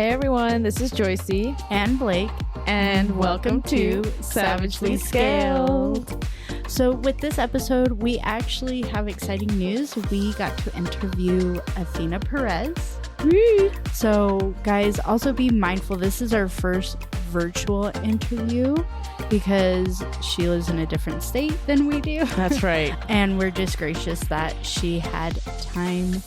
Hey everyone, this is Joycey and Blake, and welcome to Savagely Scaled. So with this episode, we actually have exciting news. We got to interview Athena Perez. Woo. So guys, also be mindful, this is our first virtual interview because she lives in a different state than we do. That's right. And we're just gracious that she had time,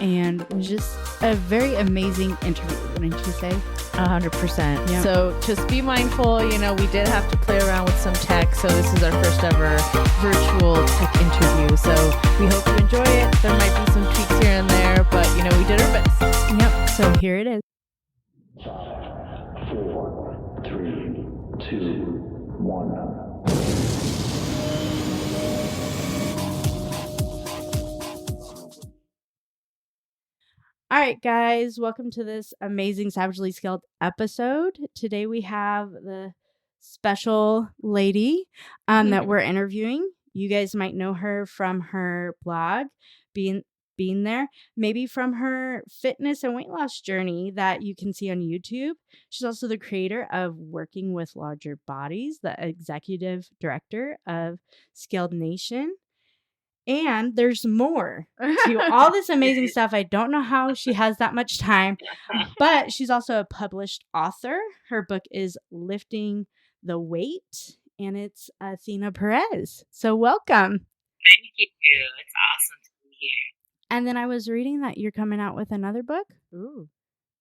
and it was just a very amazing interview, wouldn't you say? 100%. Yep. So just be mindful, we did have to play around with some tech, so this is our first ever virtual tech interview. So we hope you enjoy it. There might be some tweaks here and there, but we did our best. Yep, so here it is. 5, 4, 3, 2, 1. All right, guys, welcome to this amazing Savagely Scaled episode. Today we have the special lady that we're interviewing. You guys might know her from her blog, Being There, maybe from her fitness and weight loss journey that you can see on YouTube. She's also the creator of Working with Larger Bodies, the executive director of Scaled Nation. And there's more to all this amazing stuff. I don't know how she has that much time, but she's also a published author. Her book is Lifting the Weight, and it's Athena Perez. So welcome. Thank you. It's awesome to be here. And then I was reading that you're coming out with another book. Ooh.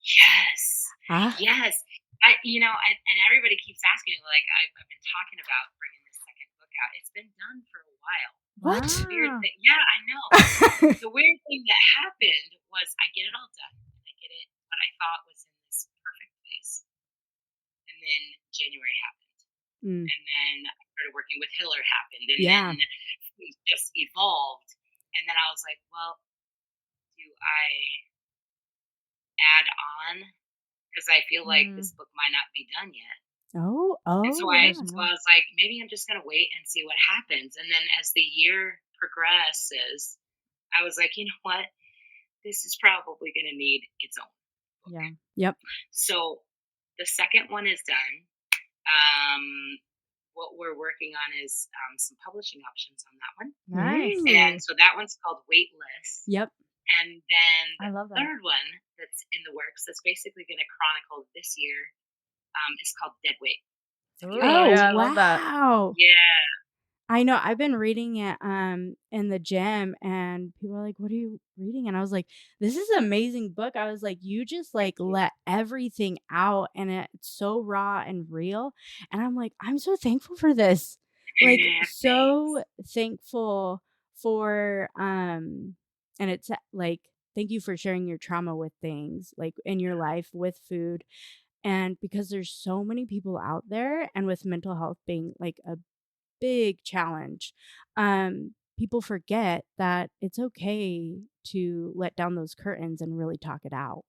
Yes. Yes. And everybody keeps asking me, I've been talking about bringing this second book out. It's been done for a while. What? The weird thing, yeah, I know. The weird thing that happened was I get it all done, and I get it what I thought was in this perfect place. And then January happened. And then I started working with Hiller happened. And then things just evolved. And then I was like, well, do I add on? Because I feel like this book might not be done yet. Oh. And so I was like, maybe I'm just going to wait and see what happens. And then as the year progresses, I was like, you know what? This is probably going to need its own book. Yeah. Yep. So the second one is done. What we're working on is some publishing options on that one. Nice. And so that one's called Weightless. Yep. And then I love that. third one that's in the works that's basically going to chronicle this year is called Dead Weight. Ooh, Oh, yeah, I wow. love that. Yeah. I know. I've been reading it in the gym, and people are like, what are you reading? And I was like, this is an amazing book. I was like, you just let everything out, and it's so raw and real. And I'm like, I'm so thankful for this. So thankful for and it's like, thank you for sharing your trauma with things in your life with food. And because there's so many people out there, and with mental health being a big challenge, people forget that it's okay to let down those curtains and really talk it out,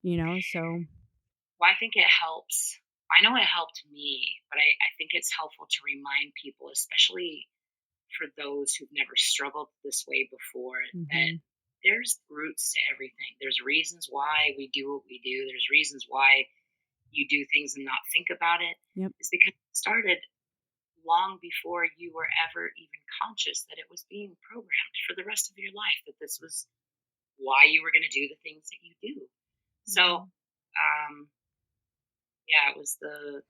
so. Well, I think it helps. I know it helped me, but I think it's helpful to remind people, especially for those who've never struggled this way before, that there's roots to everything. There's reasons why we do what we do. There's reasons why you do things and not think about it. Yep. It's because it started long before you were ever even conscious that it was being programmed for the rest of your life, that this was why you were going to do the things that you do. So, it was the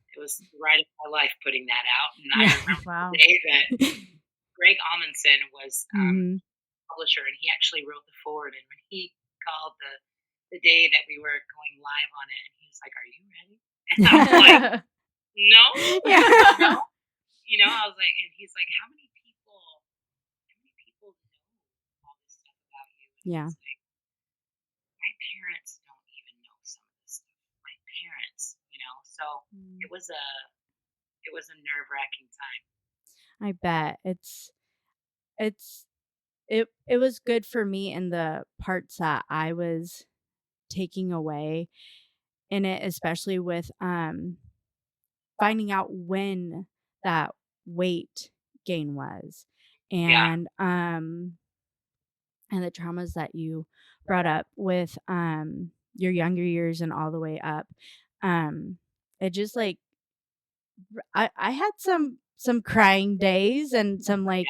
ride of my life putting that out. And I remember the day that Greg Amundsen was publisher, and he actually wrote the foreword. And when he called the day that we were going live on it, and he was like, "Are you ready?" And I was like, "No, no." I was like, and he's like, how many people know all this stuff about you? And Yeah. I was like, my parents don't even know some of this stuff. My parents, so it was a nerve-wracking time. I bet it was good for me in the parts that I was taking away in it, especially with finding out when that weight gain was, and the traumas that you brought up with your younger years and all the way up. It just like I had some crying days and some like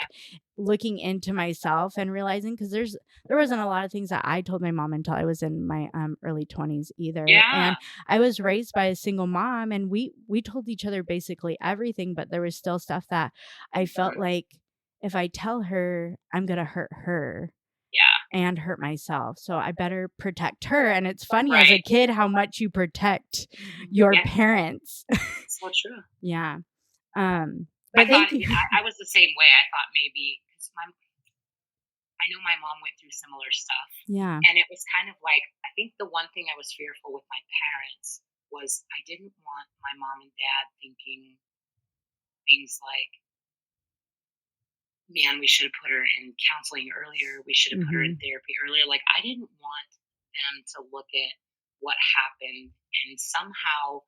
looking into myself and realizing, because there wasn't a lot of things that I told my mom until I was in my early 20s either. And I was raised by a single mom, and we told each other basically everything, but there was still stuff that I felt like if I tell her, I'm gonna hurt her and hurt myself, so I better protect her. And it's funny as a kid how much you protect your parents. So true. Yeah. But I was the same way. I thought maybe because I know my mom went through similar stuff. Yeah. And it was kind of like, I think the one thing I was fearful with my parents was I didn't want my mom and dad thinking things like, man, we should have put her in counseling earlier. We should have put her in therapy earlier. Like, I didn't want them to look at what happened and somehow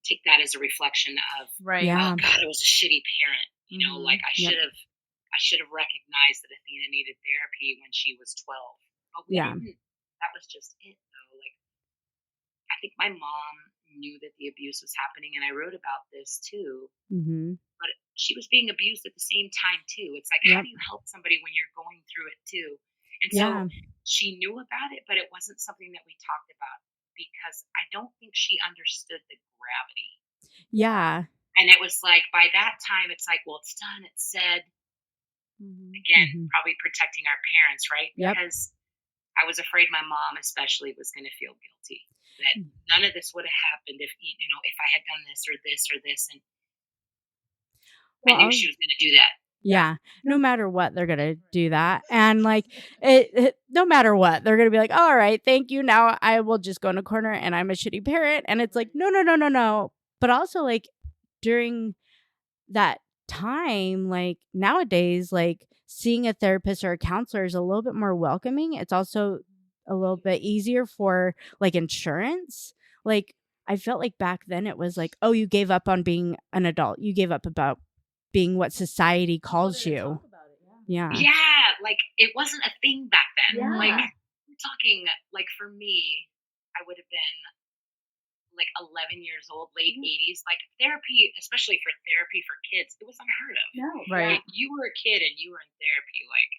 take that as a reflection of, oh God, I was a shitty parent. You know, like I should have recognized that Athena needed therapy when she was 12. But we didn't. That was just it, though. Like, I think my mom knew that the abuse was happening, and I wrote about this too. But she was being abused at the same time too. It's like, how do you help somebody when you're going through it too? And so she knew about it, but it wasn't something that we talked about because I don't think she understood the gravity. Yeah. And it was like, by that time, it's like, well, it's done. It's said. Again, probably protecting our parents, right? Because I was afraid my mom especially was going to feel guilty. That none of this would have happened if, you know, if I had done this or this or this. And I knew she was going to do that. Yeah. No matter what, they're going to do that. And like, no matter what, they're going to be like, all right, thank you. Now I will just go in a corner and I'm a shitty parent. And it's like, no. But also like during that time, like nowadays, like seeing a therapist or a counselor is a little bit more welcoming. It's also a little bit easier for like insurance. Like I felt like back then it was like, oh, you gave up on being an adult. You gave up about being what society calls you. Yeah. Like it wasn't a thing back then. Like we're talking like for me, I would have been like 11 years old, late 80s. Like therapy, especially for therapy for kids, it was unheard of. No. Right. Like, you were a kid and you were in therapy, like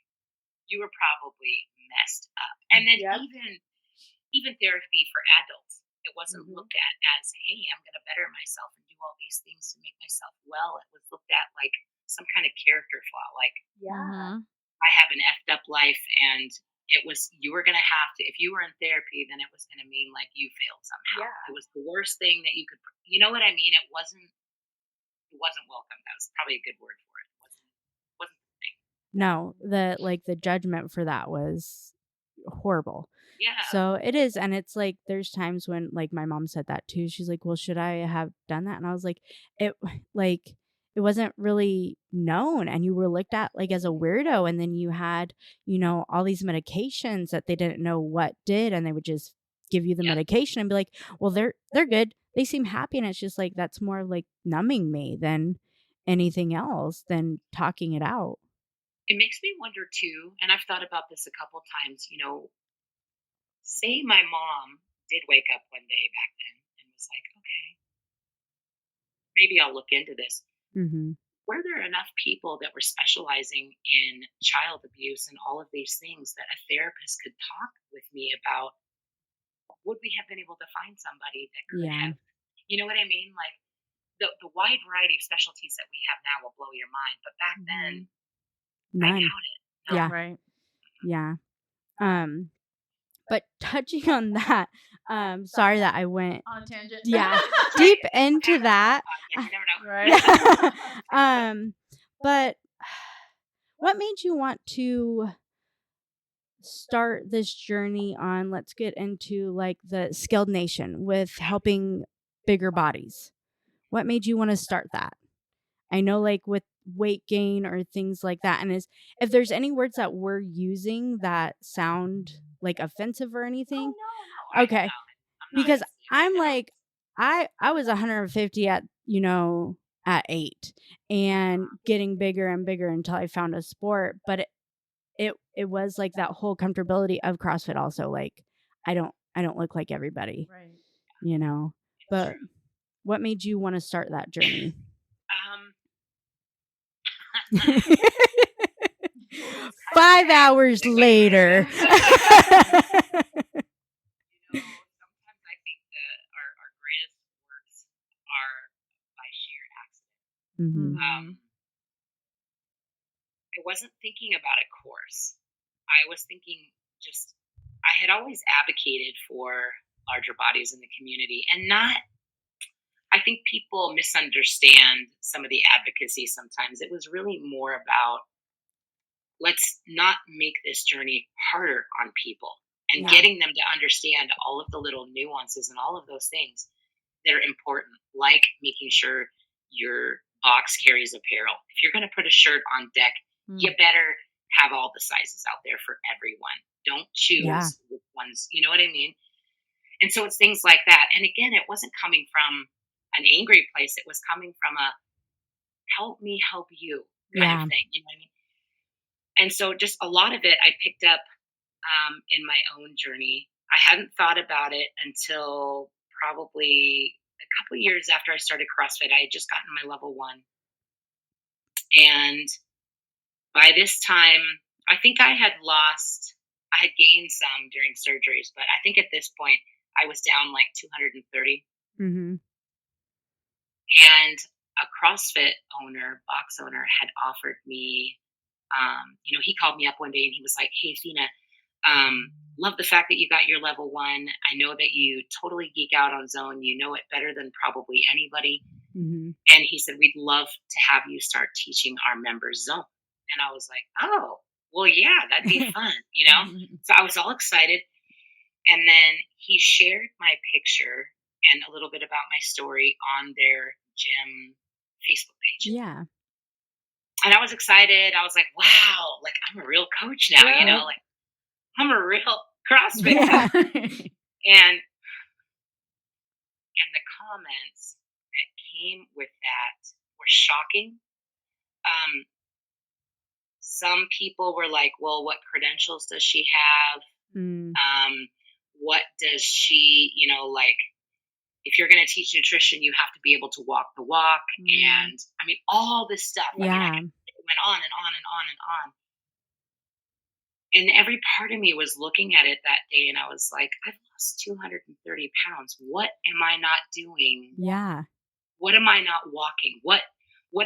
you were probably messed up. And then even therapy for adults, it wasn't looked at as, hey, I'm going to better myself and do all these things to make myself well. It was looked at like some kind of character flaw. Like, I have an effed up life, and it was, you were going to have to, if you were in therapy, then it was going to mean like you failed somehow. It was the worst thing that you could, you know what I mean? It wasn't welcome. That was probably a good word for it. It wasn't the thing. No, the judgment for that was horrible. Yeah. So it is. And it's like, there's times when like my mom said that too. She's like, well, should I have done that? And I was like, it wasn't really known, and you were looked at like as a weirdo. And then you had, you know, all these medications that they didn't know what did, and they would just give you the medication and be like, well, they're good. They seem happy. And it's just like, that's more like numbing me than anything else, than talking it out. It makes me wonder too, and I've thought about this a couple times, you know, say my mom did wake up one day back then and was like, okay, maybe I'll look into this. Were there enough people that were specializing in child abuse and all of these things that a therapist could talk with me about? Would we have been able to find somebody that could have, you know what I mean? Like the wide variety of specialties that we have now will blow your mind. But back then, none. I doubt it. No. Yeah. Right. Yeah. But touching on that, sorry that I went on tangent. Yeah. Deep into that. You never know. Right. But what made you want to start this journey on, let's get into like the Skilled Nation with helping bigger bodies? What made you want to start that? I know like with weight gain or things like that. And if there's any words that we're using that sound like offensive or anything. No. Okay. Because I'm like, I was 150 at, you know, at 8 and getting bigger and bigger until I found a sport. But it was like that whole comfortability of CrossFit also. Like, I don't I don't look like everybody, Right. you know. But what made you want to start that journey? 5 hours later. Sometimes I think that our greatest works are by sheer accident. Mm-hmm. I wasn't thinking about a course. I was thinking I had always advocated for larger bodies in the community, and I think people misunderstand some of the advocacy sometimes. It was really more about, let's not make this journey harder on people and getting them to understand all of the little nuances and all of those things that are important, like making sure your box carries apparel. If you're going to put a shirt on deck, you better have all the sizes out there for everyone. Don't choose which ones, you know what I mean? And so it's things like that. And again, it wasn't coming from an angry place. It was coming from a help me help you kind of thing. You know what I mean? And so just a lot of it I picked up in my own journey. I hadn't thought about it until probably a couple years after I started CrossFit. I had just gotten my level 1. And by this time, I think I had gained some during surgeries, but I think at this point I was down like 230. Mm-hmm. And a CrossFit box owner, had offered me, he called me up one day and he was like, "Hey, Athena, love the fact that you got your level 1. I know that you totally geek out on zone. You know it better than probably anybody." Mm-hmm. And he said, "We'd love to have you start teaching our members zone." And I was like, "Oh, well, yeah, that'd be fun, So I was all excited. And then he shared my picture and a little bit about my story on their gym Facebook page. Yeah. And I was excited. I was like, wow, like I'm a real coach now, like I'm a real CrossFit coach. And the comments that came with that were shocking. Some people were like, well, what credentials does she have? What does she, if you're going to teach nutrition, you have to be able to walk the walk. And I mean, all this stuff. It went on and on and on and on. And every part of me was looking at it that day and I was like, I've lost 230 pounds. What am I not doing? Yeah. What am I not walking? What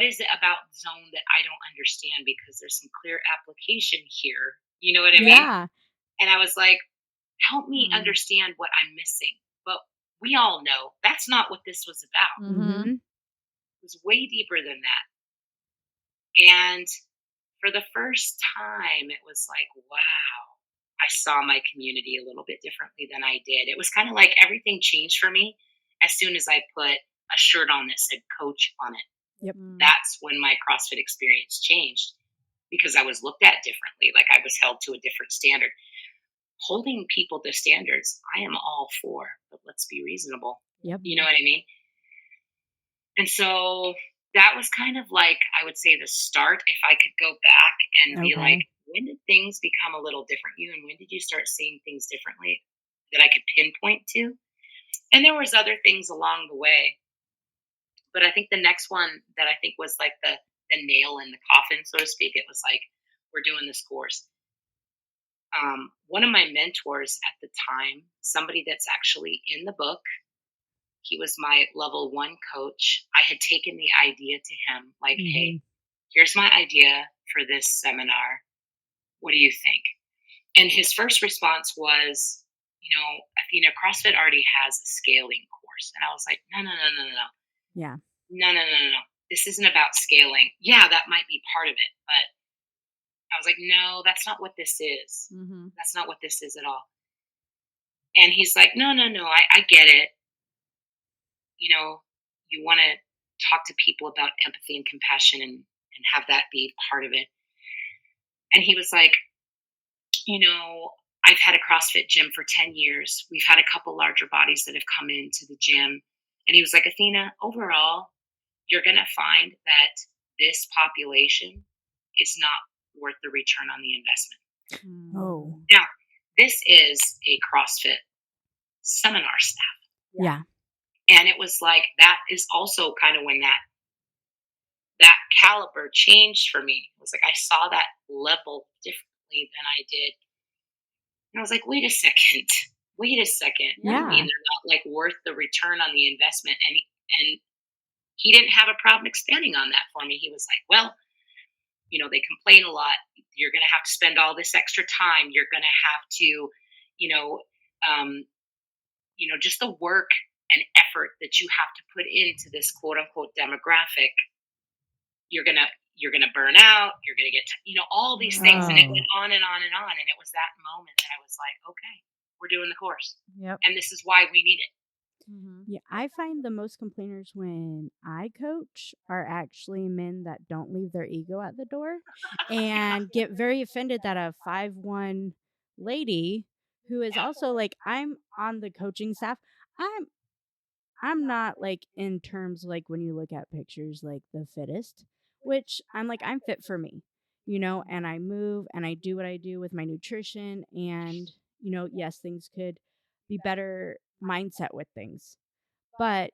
is it about zone that I don't understand? Because there's some clear application here. You know what I mean? Yeah. And I was like, help me understand what I'm missing. But we all know that's not what this was about. Mm-hmm. It was way deeper than that. And for the first time, it was like, wow, I saw my community a little bit differently than I did. It was kind of like everything changed for me as soon as I put a shirt on that said coach on it. Yep. That's when my CrossFit experience changed, because I was looked at differently, like I was held to a different standard. Holding people to standards, I am all for, but let's be reasonable. Yep. You know what I mean? And so that was kind of like, I would say, the start. If I could go back and be like, when did things become a little different you, and when did you start seeing things differently that I could pinpoint to? And there was other things along the way. But I think the next one that I think was like the nail in the coffin, so to speak, it was like, we're doing this course. One of my mentors at the time, somebody that's actually in the book, he was my level 1 coach. I had taken the idea to him, like, hey, here's my idea for this seminar. What do you think? And his first response was, Athena, CrossFit already has a scaling course. And I was like, no. Yeah. No. This isn't about scaling. Yeah, that might be part of it. But I was like, no, that's not what this is. That's not what this is at all. And he's like, no, I get it. You want to talk to people about empathy and compassion and have that be part of it. And he was like, I've had a CrossFit gym for 10 years. We've had a couple larger bodies that have come into the gym. And he was like, Athena, overall, you're going to find that this population is not worth the return on the investment. Oh. Now, this is a CrossFit seminar staff. Yeah. And it was like, that is also kind of when that caliber changed for me. It was like, I saw that level differently than I did. And I was like, wait a second. What do you mean they're not like worth the return on the investment? And he didn't have a problem expanding on that for me. He was like, well, they complain a lot. You're going to have to spend all this extra time. You're going to have to, just the work and effort that you have to put into this quote unquote demographic. You're going to burn out. You're going to get, all these things. And it went on and on and on. And it was that moment that I was like, okay, we're doing the course. Yep. And this is why we need it. Mm-hmm. Yeah, I find the most complainers when I coach are actually men that don't leave their ego at the door and get very offended that a 5'1" lady who is also like, I'm on the coaching staff. I'm not like in terms like when you look at pictures like the fittest, which I'm like, I'm fit for me, and I move and I do what I do with my nutrition and, yes, things could be better mindset with things, but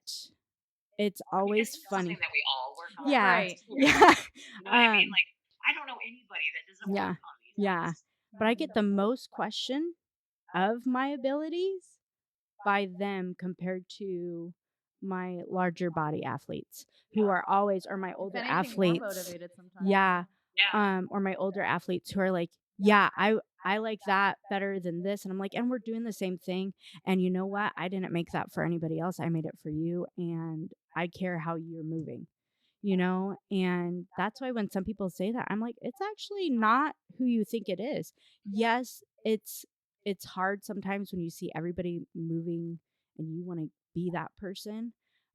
it's always funny. Something that we all work on. Yeah. Right. Yeah. You know what I mean? Like, I don't know anybody that doesn't work on these things. But I get the most question of my abilities by them compared to my larger body athletes who are always, or my older athletes. More motivated sometimes. Yeah. Yeah. Or my older athletes who are like, I like that better than this. And I'm like, and we're doing the same thing. And you know what? I didn't make that for anybody else. I made it for you. And I care how you're moving, and that's why when some people say that, I'm like, it's actually not who you think it is. Yes, it's hard sometimes when you see everybody moving and you want to be that person.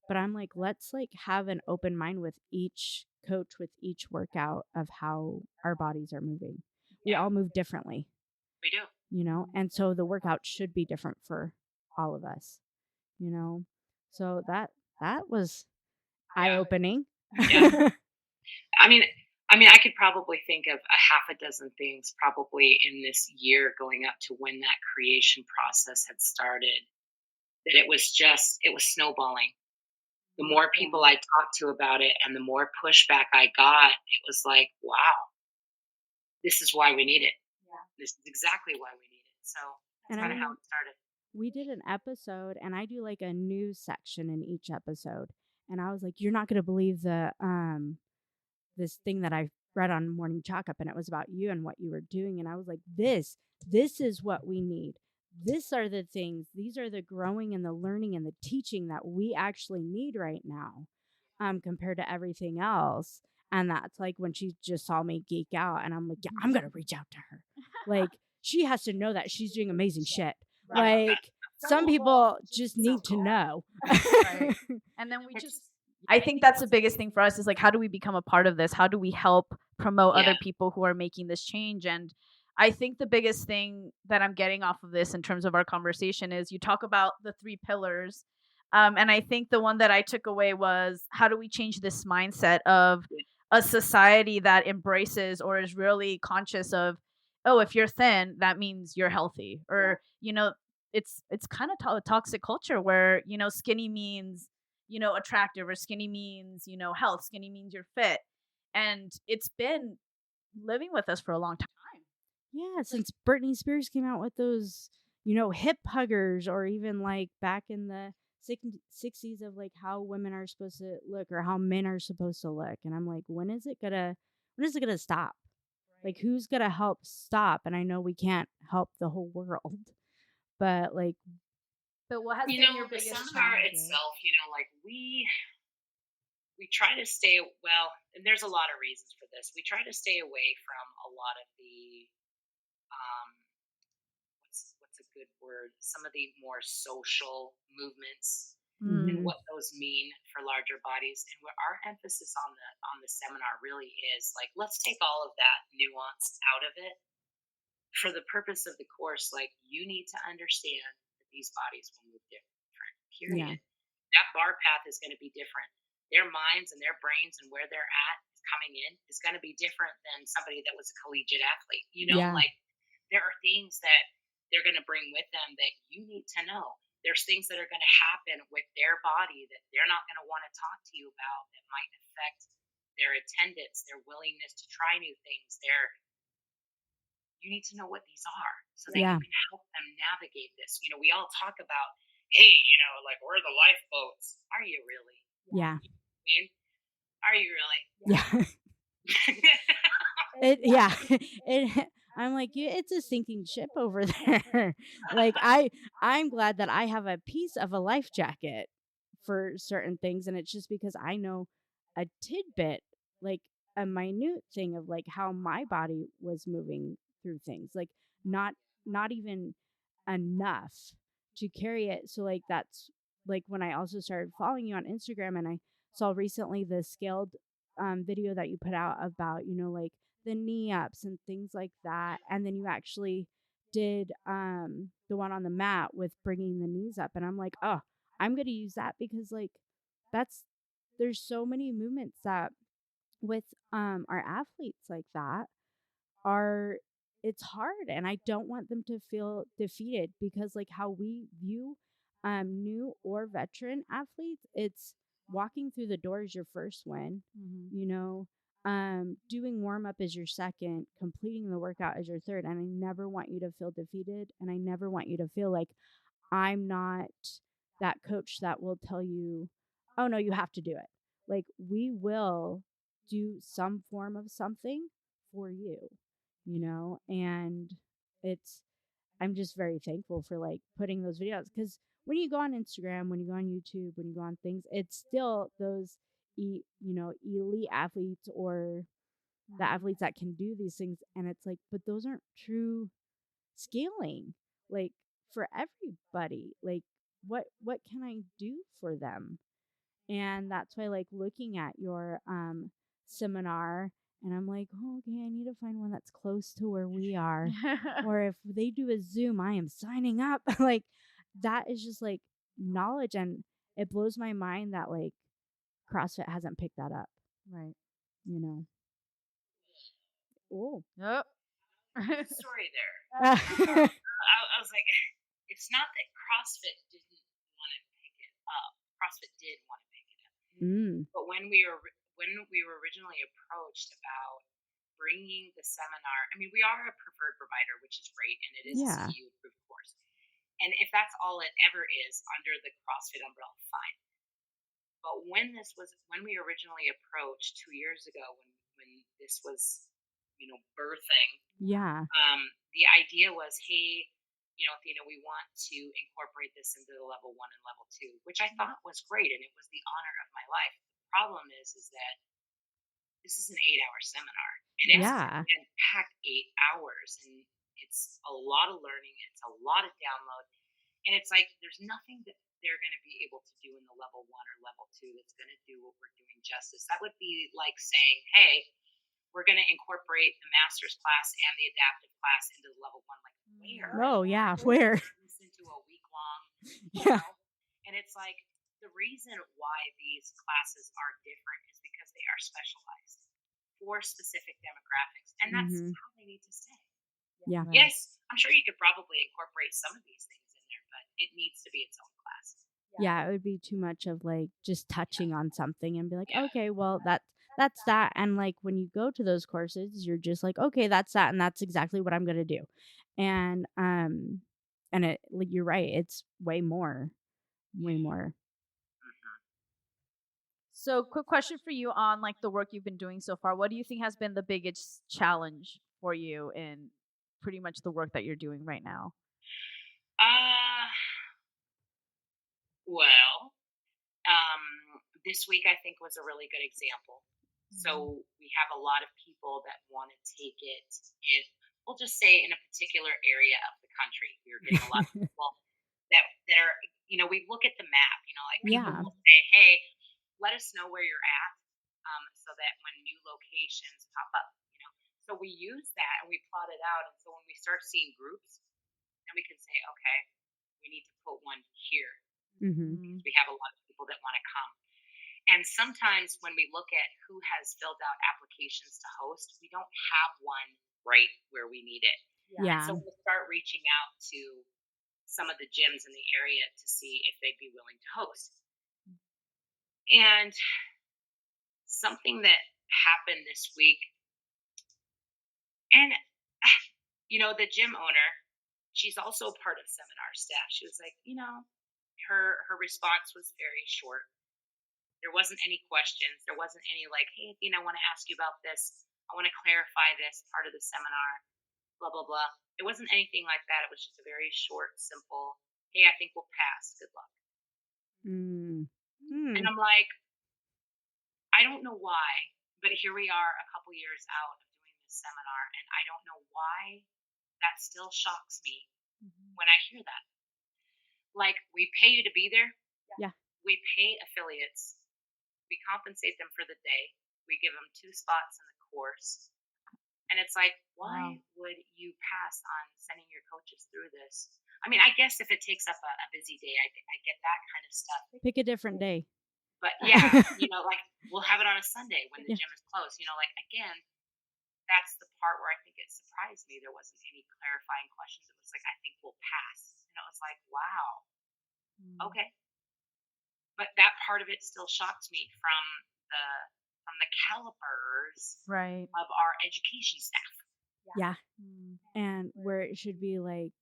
But I'm like, let's like have an open mind with each coach, with each workout of how our bodies are moving. We all move differently. We do. And so the workout should be different for all of us, So that was eye-opening. Yeah. I mean, I could probably think of a half a dozen things probably in this year going up to when that creation process had started, that it was snowballing. The more people I talked to about it and the more pushback I got, it was like, wow, this is why we need it. Yeah. This is exactly why we need it. So that's kind of how it started. We did an episode and I do like a news section in each episode. And I was like, you're not going to believe this thing that I read on Morning Chalk Up, and it was about you and what you were doing. And I was like, this is what we need. These are the things, these are the growing and the learning and the teaching that we actually need right now, compared to everything else. And that's like when she just saw me geek out and I'm like, yeah, I'm going to reach out to her. Like, she has to know that she's doing amazing shit. Right. Like, some people just need to know. Right. And then I think that's the biggest thing for us is like, how do we become a part of this? How do we help promote other people who are making this change? And I think the biggest thing that I'm getting off of this in terms of our conversation is you talk about the 3 pillars. And I think the one that I took away was, how do we change this mindset of a society that embraces or is really conscious of, oh, if you're thin, that means you're healthy. Or, it's kind of a toxic culture where, skinny means, attractive, or skinny means, health, skinny means you're fit. And it's been living with us for a long time. Yeah, since Britney Spears came out with those, hip huggers, or even like back in the 60s of like how women are supposed to look or how men are supposed to look. And I'm like, when is it gonna stop? Like, who's gonna help stop? And I know we can't help the whole world, but like, what has been your biggest seminar challenge? itself, like we try to stay, well, and there's a lot of reasons for this. We try to stay away from a lot of the what's a good word? Some of the more social movements and what those mean for larger bodies. And where our emphasis on the seminar really is like, let's take all of that nuance out of it for the purpose of the course. Like, you need to understand that these bodies will move different, period. Yeah. That bar path is going to be different. Their minds and their brains and where they're at coming in is going to be different than somebody that was a collegiate athlete. Like, there are things that they're going to bring with them that you need to know. there's things that are going to happen with their body that they're not going to want to talk to you about that might affect their attendance, their willingness to try new things. You need to know what these are so that you can help them navigate this. We all talk about, hey, like, we're the lifeboats. Are you really? Yeah. I mean, are you really? Yeah. I'm like, it's a sinking ship over there. Like, I'm glad that I have a piece of a life jacket for certain things, and it's just because I know a tidbit, like a minute thing of like how my body was moving through things, like not even enough to carry it. So like that's like when I also started following you on Instagram, and I saw recently the scaled video that you put out about, like the knee ups and things like that. And then you actually did the one on the mat with bringing the knees up. And I'm like, oh, I'm going to use that because like there's so many movements that with our athletes like that are, it's hard, and I don't want them to feel defeated because like how we view new or veteran athletes, it's walking through the door is your first win. Doing warm up is your second, completing the workout is your third, and I never want you to feel defeated, and I never want you to feel like I'm not that coach that will tell you, oh no, you have to do it. Like, we will do some form of something for you, and I'm just very thankful for like putting those videos, because when you go on Instagram, when you go on YouTube, when you go on things, it's still those elite athletes or the athletes that can do these things, and it's like, but those aren't true scaling, like for everybody. Like, what can I do for them? And that's why, like, looking at your seminar, and I'm like, oh, okay, I need to find one that's close to where we are. Or if they do a Zoom, I am signing up. Like, that is just like knowledge, and it blows my mind that like CrossFit hasn't picked that up. Right. Oh. Yep. Story there. I was like, it's not that CrossFit didn't want to pick it up. CrossFit did want to pick it up. But when we were originally approached about bringing the seminar, I mean, we are a preferred provider, which is great, and it is a CU approved course. And if that's all it ever is under the CrossFit umbrella, fine. But when we originally approached 2 years ago, when this was, birthing, the idea was, hey, Athena, we want to incorporate this into the level 1 and level 2, which I thought was great, and it was the honor of my life. The problem is that this is an 8-hour seminar, and it's packed 8 hours, and it's a lot of learning, it's a lot of download, and it's like there's nothing that they're going to be able to do in the level 1 or level 2 that's going to do what we're doing justice. That would be like saying, hey, we're going to incorporate the master's class and the adaptive class into the level 1. Like, where? Oh yeah, where? Into a week long. Yeah. And it's like, the reason why these classes are different is because they are specialized for specific demographics, and that's how they need to stay. Yeah. Yes, I'm sure you could probably incorporate some of these things in there, but it needs to be its own class. Yeah, it would be too much of like just touching on something and be like, okay, well that's that. And like when you go to those courses, you're just like, okay, that's that, and that's exactly what I'm gonna do. And it, like, you're right, it's way more. So, quick question for you on like the work you've been doing so far. What do you think has been the biggest challenge for you in pretty much the work that you're doing right now? Well, this week I think was a really good example. So we have a lot of people that want to take it in, we'll just say in a particular area of the country. We're getting a lot of people that are, we look at the map, like people will say, hey, let us know where you're at, so that when new locations pop up, So we use that and we plot it out. And so when we start seeing groups, then we can say, okay, we need to put one here. Because we have a lot of people that want to come. And sometimes when we look at who has filled out applications to host, we don't have one right where we need it. Yeah. So we'll start reaching out to some of the gyms in the area to see if they'd be willing to host. And something that happened this week, and the gym owner, she's also part of seminar staff. She was like, her response was very short. There wasn't any questions. There wasn't any like, hey, Athena, I want to ask you about this. I want to clarify this part of the seminar, blah, blah, blah. It wasn't anything like that. It was just a very short, simple, hey, I think we'll pass. Good luck. And I'm like, I don't know why, but here we are a couple years out of doing this seminar, and I don't know why that still shocks me when I hear that. Like, we pay you to be there. Yeah. We pay affiliates. We compensate them for the day. We give them 2 spots in the course. And it's like, why would you pass on sending your coaches through this? I mean, I guess if it takes up a busy day, I get that kind of stuff. Pick a different day. But yeah, like, we'll have it on a Sunday when the gym is closed. Like, again, that's the part where I think it surprised me. There wasn't any clarifying questions. It was like, I think we'll pass. And it was like, wow, okay. But that part of it still shocked me from the calibers of our education staff. Yeah. And where it should be like,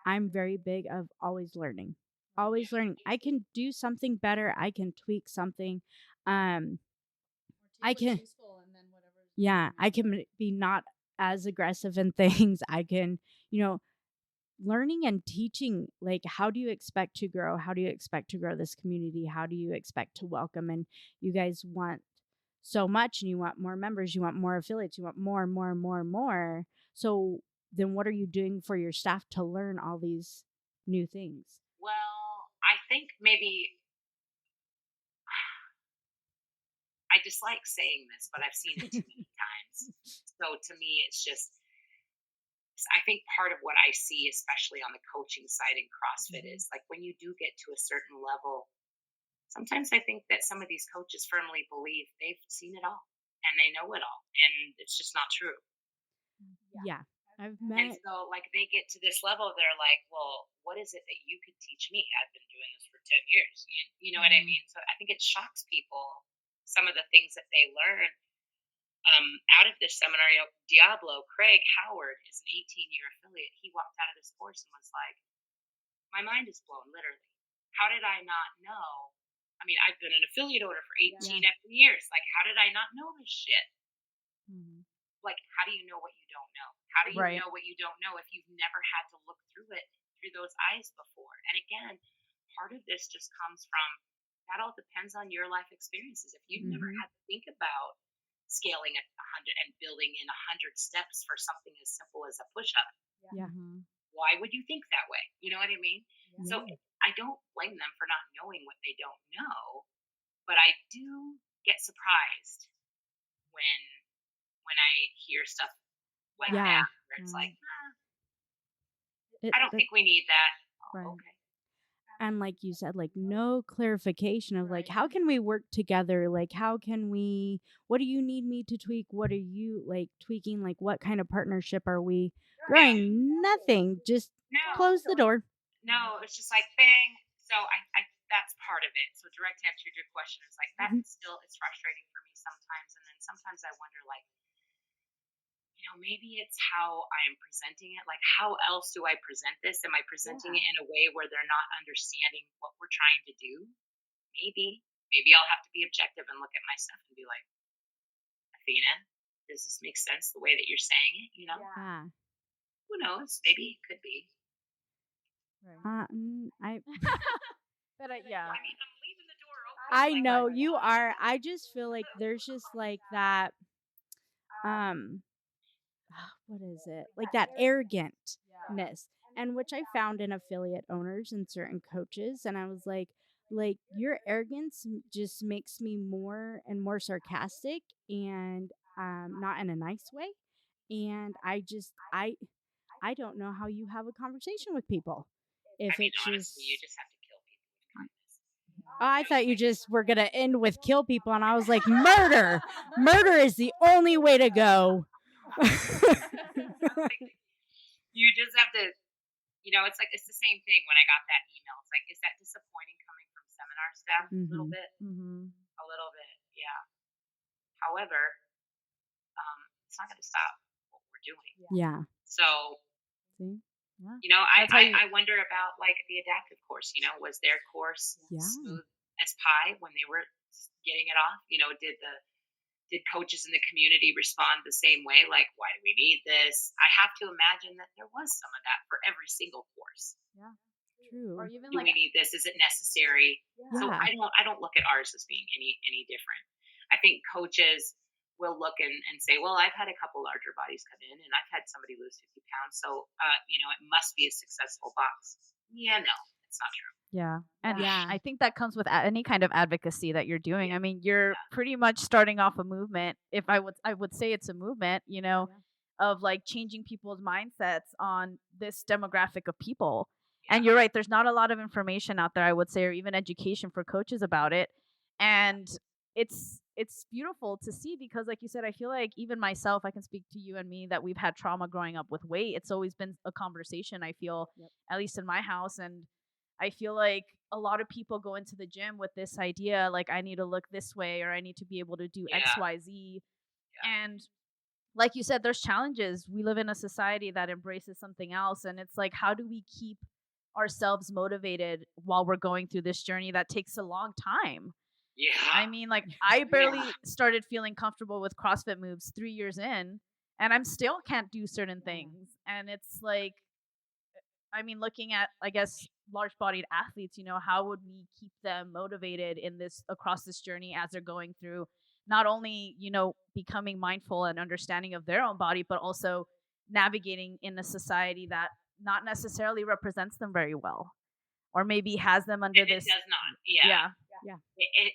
I'm very big of always learning. Always learning. I can do something better. I can tweak something. I can I can be not as aggressive in things. I can, learning and teaching, like, how do you expect to grow? How do you expect to grow this community? How do you expect to welcome? And you guys want so much, and you want more members, you want more affiliates, you want more and more and more and more. So then what are you doing for your staff to learn all these new things? Well, I think maybe I dislike saying this, but I've seen it too many times. So to me, it's just, I think part of what I see, especially on the coaching side in CrossFit, is like when you do get to a certain level, sometimes I think that some of these coaches firmly believe they've seen it all and they know it all, and it's just not true. Yeah. I've And so, like, they get to this level, they're like, well, what is it that you could teach me? I've been doing this for 10 years. You know what I mean? So I think it shocks people, some of the things that they learn out of this seminar. Diablo, Craig Howard, is an 18-year affiliate. He walked out of this course and was like, my mind is blown, literally. How did I not know? I mean, I've been an affiliate owner for 18 effing years. Like, how did I not know this shit? Like, how do you know what you don't know? How do you know what you don't know if you've never had to look through it through those eyes before? And again, part of this just comes from, that all depends on your life experiences. If you've never had to think about scaling 100 and building in 100 steps for something as simple as a push-up, why would you think that way? You know what I mean? So I don't blame them for not knowing what they don't know, but I do get surprised when I hear stuff like that, where it's like, I don't think we need that. Oh, okay. And like you said, like, no clarification of like, how can we work together? Like, what do you need me to tweak? What are you like tweaking? Like, what kind of partnership are we growing? Nothing. Just close the door. No, it's just like, bang. So I that's part of it. So direct answer to your question is like, that still is frustrating for me sometimes. And then sometimes I wonder, like, maybe it's how I'm presenting it. Like, how else do I present this? Am I presenting it in a way where they're not understanding what we're trying to do? Maybe I'll have to be objective and look at my stuff and be like, Athena, does this make sense the way that you're saying it? Who knows? Maybe it could be. But I mean, I'm leaving the door open. I know you are. I just feel like there's just like that, what is it? Like that arrogantness, and which I found in affiliate owners and certain coaches. And I was like, your arrogance just makes me more and more sarcastic, and not in a nice way. And I don't know how you have a conversation with people. If it's honestly, you just have to kill people with kindness. I thought you just were going to end with kill people. And I was like, murder. Murder is the only way to go. You just have to, it's like it's the same thing when I got that email. It's like, is that disappointing coming from seminar staff? A little bit. A little bit, yeah. However, it's not going to stop what we're doing. Yeah. So, See? Yeah. I wonder about like the adaptive course. Was their course smooth as pie when they were getting it off? Did coaches in the community respond the same way? Like, why do we need this? I have to imagine that there was some of that for every single course. Yeah. True. Or even do we need this? Is it necessary? Yeah. So I don't look at ours as being any different. I think coaches will look and say, well, I've had a couple larger bodies come in and I've had somebody lose 50 pounds. So, it must be a successful box. Yeah, no, it's not true. Yeah. And Yeah. I think that comes with any kind of advocacy that you're doing. I mean, you're pretty much starting off a movement. If I would say it's a movement, of like changing people's mindsets on this demographic of people. And you're right, there's not a lot of information out there, I would say, or even education for coaches about it. And it's beautiful to see because, like you said, I feel like even myself, I can speak to you and me, that we've had trauma growing up with weight. It's always been a conversation, I feel, at least in my house. And I feel like a lot of people go into the gym with this idea, like, I need to look this way or I need to be able to do X, Y, Z. And like you said, there's challenges. We live in a society that embraces something else. And it's like, how do we keep ourselves motivated while we're going through this journey that takes a long time? Yeah. I mean, like, I barely started feeling comfortable with CrossFit moves 3 years in, and I'm still can't do certain things. And it's like, I mean, looking at, I guess, large-bodied athletes, how would we keep them motivated across this journey as they're going through not only, becoming mindful and understanding of their own body, but also navigating in a society that not necessarily represents them very well, or maybe has them under this. It does not. Yeah.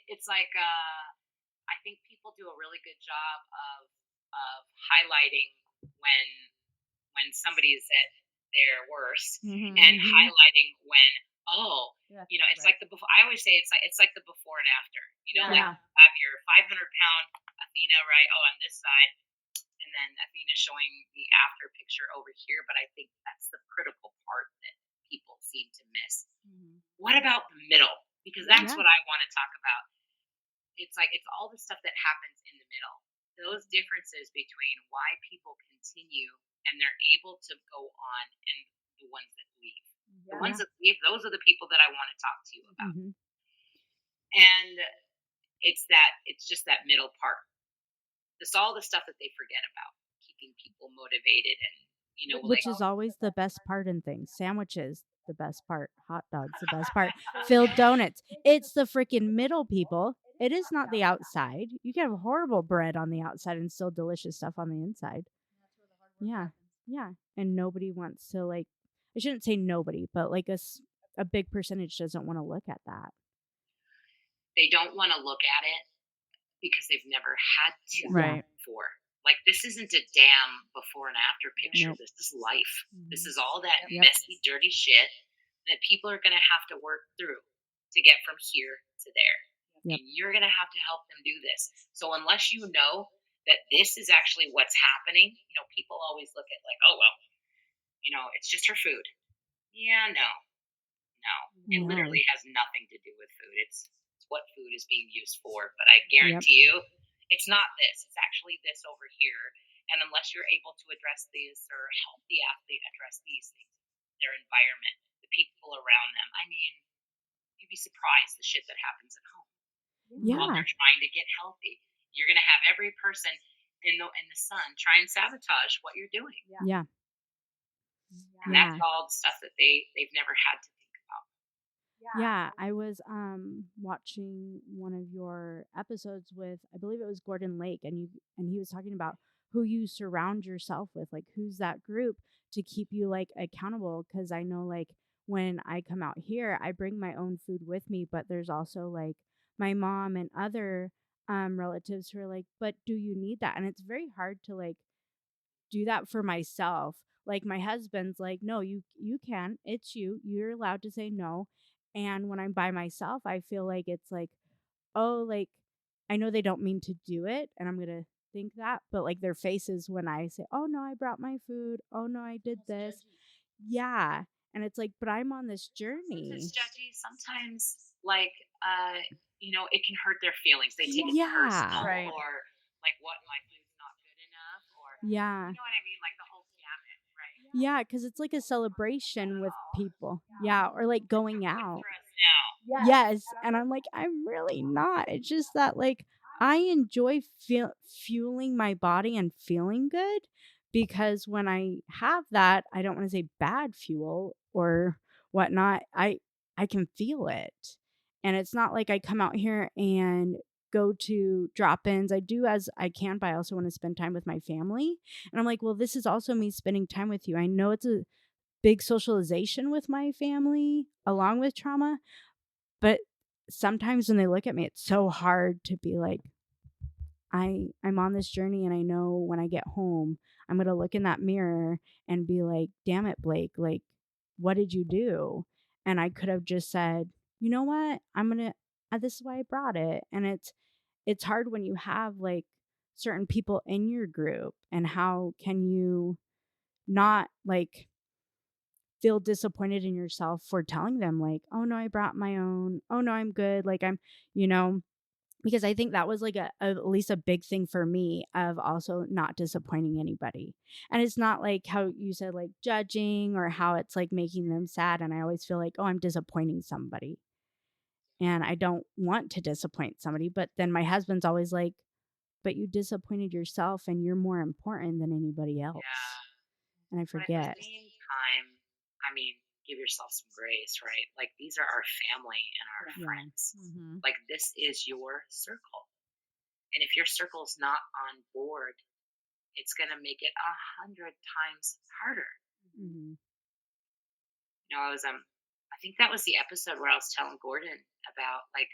It's like I think people do a really good job of highlighting when somebody is at their worst, and highlighting when it's like the before. I always say it's like the before and after. Like have your 500-pound Athena on this side, and then Athena showing the after picture over here. But I think that's the critical part that people seem to miss. What about the middle? Because that's what I want to talk about. It's like it's all the stuff that happens in the middle. Those differences between why people continue and they're able to go on, and the ones that leave. The ones that leave, those are the people that I want to talk to you about. And it's just that middle part. It's all the stuff that they forget about, keeping people motivated, and which is always the best part in things. Sandwiches, the best part. Hot dogs, the best part. Filled donuts. It's the freaking middle, people. It is not the outside. You can have horrible bread on the outside and still delicious stuff on the inside. Yeah. And nobody wants to, like, I shouldn't say nobody, but like a big percentage doesn't want to look at that. They don't want to look at it because they've never had to before. Like, this isn't a damn before and after picture. This is life. This is all that messy, dirty shit that people are going to have to work through to get from here to there. And you're going to have to help them do this. So unless you know that this is actually what's happening, people always look at like, oh, well, it's just her food. Yeah, no. It literally has nothing to do with food. It's what food is being used for. But I guarantee you, it's not this. It's actually this over here. And unless you're able to address these or help the athlete address these things, their environment, the people around them, I mean, you'd be surprised the shit that happens at home. While they're trying to get healthy. You're going to have every person in the sun try and sabotage what you're doing. And that's all the stuff that they've never had to think about. Yeah, I was watching one of your episodes with, I believe it was Gordon Lake, and he was talking about who you surround yourself with, like who's that group to keep you like accountable. Because I know like when I come out here, I bring my own food with me, but there's also like my mom and other relatives who are like, but do you need that? And it's very hard to like do that for myself. Like my husband's like, no, you can. It's you're allowed to say no. And when I'm by myself, I feel like it's like, oh, like I know they don't mean to do it, and I'm gonna think that, but like their faces when I say, oh no, I brought my food, oh no, I did this. Yeah. And it's like, but I'm on this Sometimes journey. it's judgy. Sometimes, like, it can hurt their feelings. They take it Yeah. personal, Right. or like, what, my food's not good enough, or Yeah. you know what I mean, like the whole gamut, right? Yeah, because it's like a celebration with people. Yeah, or like going Good out. for us now. Yes, and I'm like, I'm really not. It's just that like I enjoy fueling my body and feeling good, because when I have that, I don't want to say bad fuel or whatnot. I can feel it, and it's not like I come out here and go to drop-ins. I do as I can, but I also want to spend time with my family. And I'm like, well, this is also me spending time with you. I know it's a big socialization with my family along with trauma, but sometimes when they look at me, it's so hard to be like, I'm on this journey, and I know when I get home, I'm going to look in that mirror and be like, damn it, Blake, like, what did you do? And I could have just said, you know what? This is why I brought it. And it's hard when you have like certain people in your group, and how can you not like feel disappointed in yourself for telling them like, oh no, I brought my own. Oh no, I'm good. Like because I think that was like at least a big thing for me of also not disappointing anybody. And it's not like how you said, like judging or how it's like making them sad. And I always feel like, oh, I'm disappointing somebody. And I don't want to disappoint somebody. But then my husband's always like, but you disappointed yourself, and you're more important than anybody else. Yeah. And I But at forget. the same time, I mean, give yourself some grace, right? Like, these are our family and our friends. Mm-hmm. Like, this is your circle. And if your circle's not on board, it's going to make it 100 times harder. Mm-hmm. You know, I think that was the episode where I was telling Gordon about, like,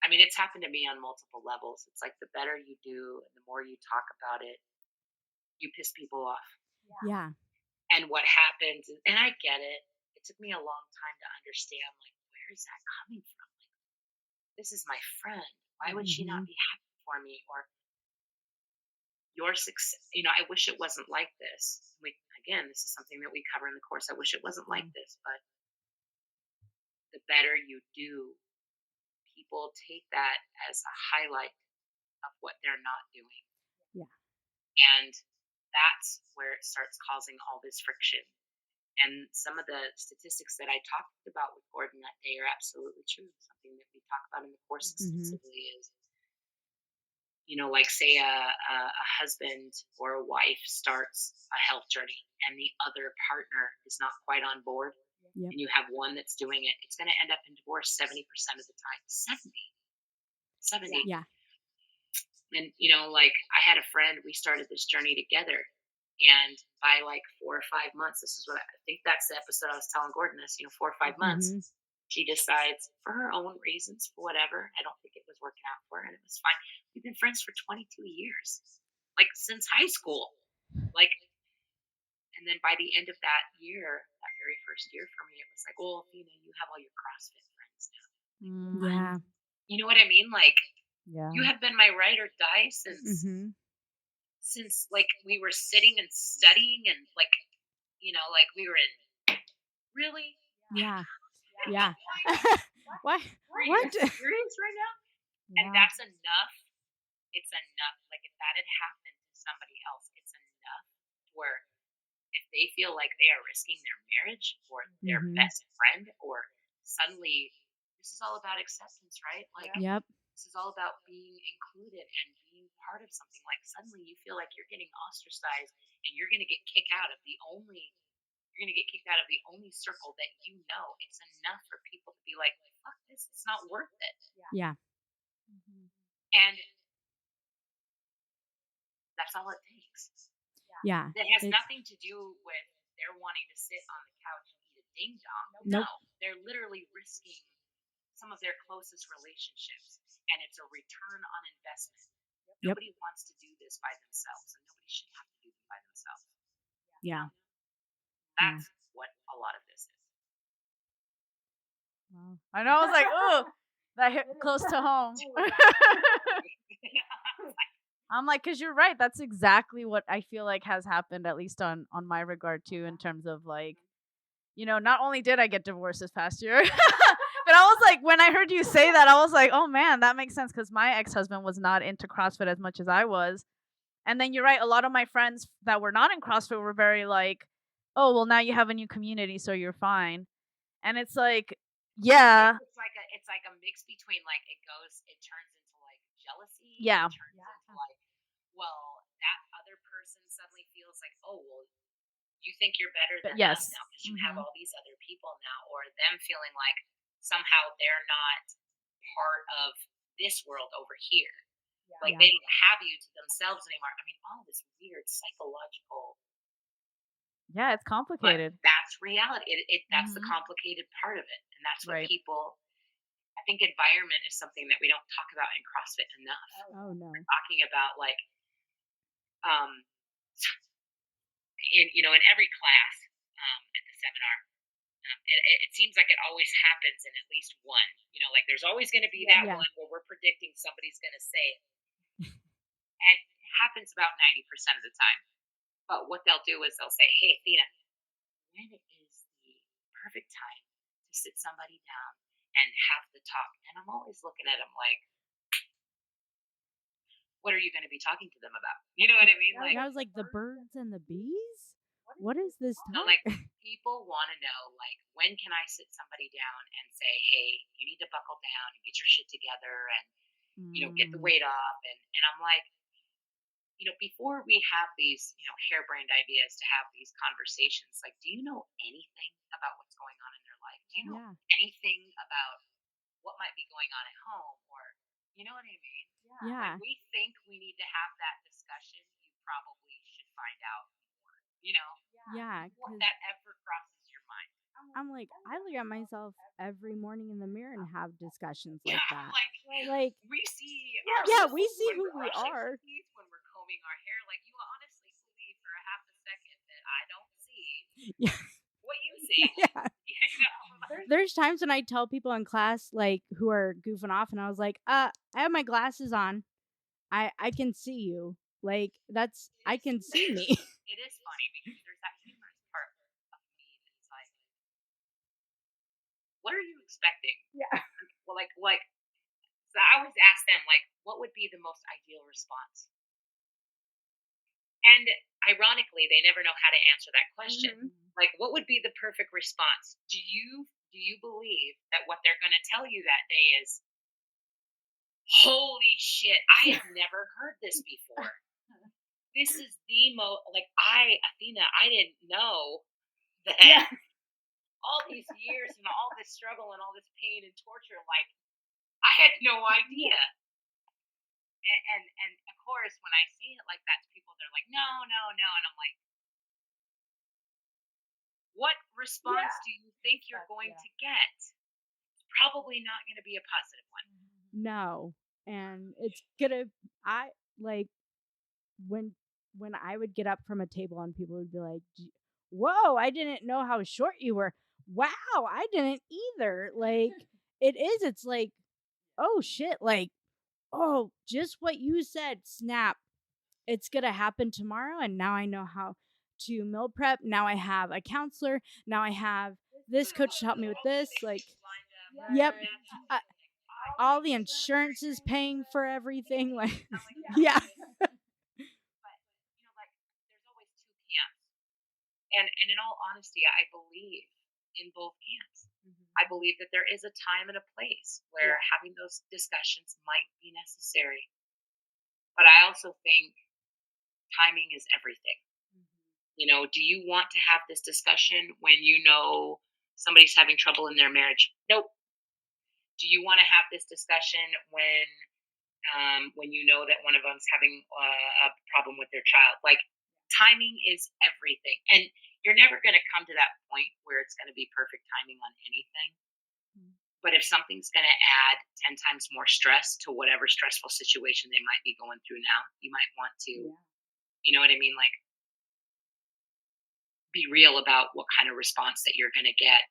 I mean, it's happened to me on multiple levels. It's like the better you do and the more you talk about it, you piss people off. Yeah. And what happens, and I get it, it took me a long time to understand, like, where is that coming from? Like, this is my friend. Why would she not be happy for me? Or your success, I wish it wasn't like this. Again, this is something that we cover in the course. I wish it wasn't like this, but the better you do, people take that as a highlight of what they're not doing. Yeah. And that's where it starts causing all this friction. And some of the statistics that I talked about with Gordon that day are absolutely true. Something that we talk about in the course extensively is, like say a husband or a wife starts a health journey and the other partner is not quite on board. Yep. And you have one that's doing it, it's going to end up in divorce 70% of the time. 70. Yeah. And, like I had a friend, we started this journey together. And by like 4 or 5 months, this is what I think that's the episode I was telling Gordon this, 4 or 5 months, she decides for her own reasons, for whatever. I don't think it was working out for her, and it was fine. We've been friends for 22 years, like since high school. Like, and then by the end of that year, that very first year for me, it was like, oh, Athena, you have all your CrossFit friends now. Yeah. You know what I mean? Like, yeah. You have been my ride or die since like we were sitting and studying and like, like we were in really. Yeah. Yeah. What? Are you serious right now? Yeah. And that's enough. It's enough. Like if that had happened to somebody else, it's enough where if they feel like they are risking their marriage or their best friend, or suddenly this is all about acceptance, right? Like, this is all about being included and being part of something. Like suddenly you feel like you're getting ostracized and you're going to get kicked out of the only circle that you know. It's enough for people to be like, fuck this, it's not worth it. Yeah. And that's all it takes. Yeah. It has nothing to do with they're wanting to sit on the couch and eat a ding dong. No, they're literally risking some of their closest relationships, and it's a return on investment. Nobody wants to do this by themselves, and nobody should have to do it by themselves. Yeah. That's what a lot of this is. Wow. I know. I was like, oh, that hit close to home. I'm like, because you're right. That's exactly what I feel like has happened, at least on my regard too, in terms of like, not only did I get divorced this past year, but I was like, when I heard you say that, I was like, oh man, that makes sense, because my ex-husband was not into CrossFit as much as I was. And then you're right, a lot of my friends that were not in CrossFit were very like, oh, well, now you have a new community, so you're fine. And it's like, yeah. It's like a mix between like it turns into like jealousy. Yeah. It turns into like, well, that other person suddenly feels like, oh, well, you think you're better than us now because you have all these other people now, or them feeling like somehow they're not part of this world over here. Yeah. Like they don't have you to themselves anymore. I mean, all this weird psychological. Yeah, it's complicated. But that's reality. That's the complicated part of it, and that's what people. I think environment is something that we don't talk about in CrossFit enough. Oh no, we're talking about like, in every class at the seminar, it seems like it always happens in at least one. Like there's always going to be that one where we're predicting somebody's going to say it, and it happens about 90% of the time. But what they'll do is they'll say, "Hey, Athena, when is the perfect time to sit somebody down and have the talk?" And I'm always looking at them like, what are you going to be talking to them about? You know what I mean? Like, I was like, the birds and the bees? What is this talk? No, like, people want to know, like, when can I sit somebody down and say, hey, you need to buckle down and get your shit together and, get the weight off. And I'm like, before we have these, harebrained ideas to have these conversations, like, do you know anything about what's going on in their life? Do you know anything about what might be going on at home? Or, you know what I mean? Yeah. When we think we need to have that discussion, you probably should find out more, Yeah. Before that ever crosses your mind. I'm like, I look at myself every morning in the mirror and have discussions like that. Like we see we see who we are. When we're combing our hair, like you honestly believe for a half a second that I don't see what you see. Yeah. There's times when I tell people in class, like, who are goofing off, and I was like, I have my glasses on. I can see you. Like, I can see me. It is funny because there's that humorous part of me that's like, what are you expecting? Yeah. Well, so I always ask them, like, what would be the most ideal response? And ironically, they never know how to answer that question. Mm-hmm. Like, what would be the perfect response? Do you believe that what they're going to tell you that day is, holy shit, I have never heard this before. This is the most, Athena, I didn't know that all these years and all this struggle and all this pain and torture, like, I had no idea. And of course, when I say it like that to people, they're like, no. And I'm like, what response do you think you're going to get? It's probably not going to be a positive one. No. And it's gonna, when I would get up from a table and people would be like, whoa, I didn't know how short you were. Wow, I didn't either. Like, it's like, oh shit, like, oh, just what you said, snap. It's gonna happen tomorrow, and now I know how to meal prep. Now I have a counselor. Now I have this coach to help me with this. Like, yep. All the insurance is paying for everything. Like, yeah. But, there's always two camps. And in all honesty, I believe in both camps. Mm-hmm. I believe that there is a time and a place where having those discussions might be necessary. But I also think timing is everything. Mm-hmm. Do you want to have this discussion when somebody's having trouble in their marriage? Nope. Do you want to have this discussion when you know that one of them's having a problem with their child? Like, timing is everything. And you're never going to come to that point where it's going to be perfect timing on anything. Mm-hmm. But if something's going to add 10 times more stress to whatever stressful situation they might be going through now, you might want to, you know what I mean? Like, be real about what kind of response that you're going to get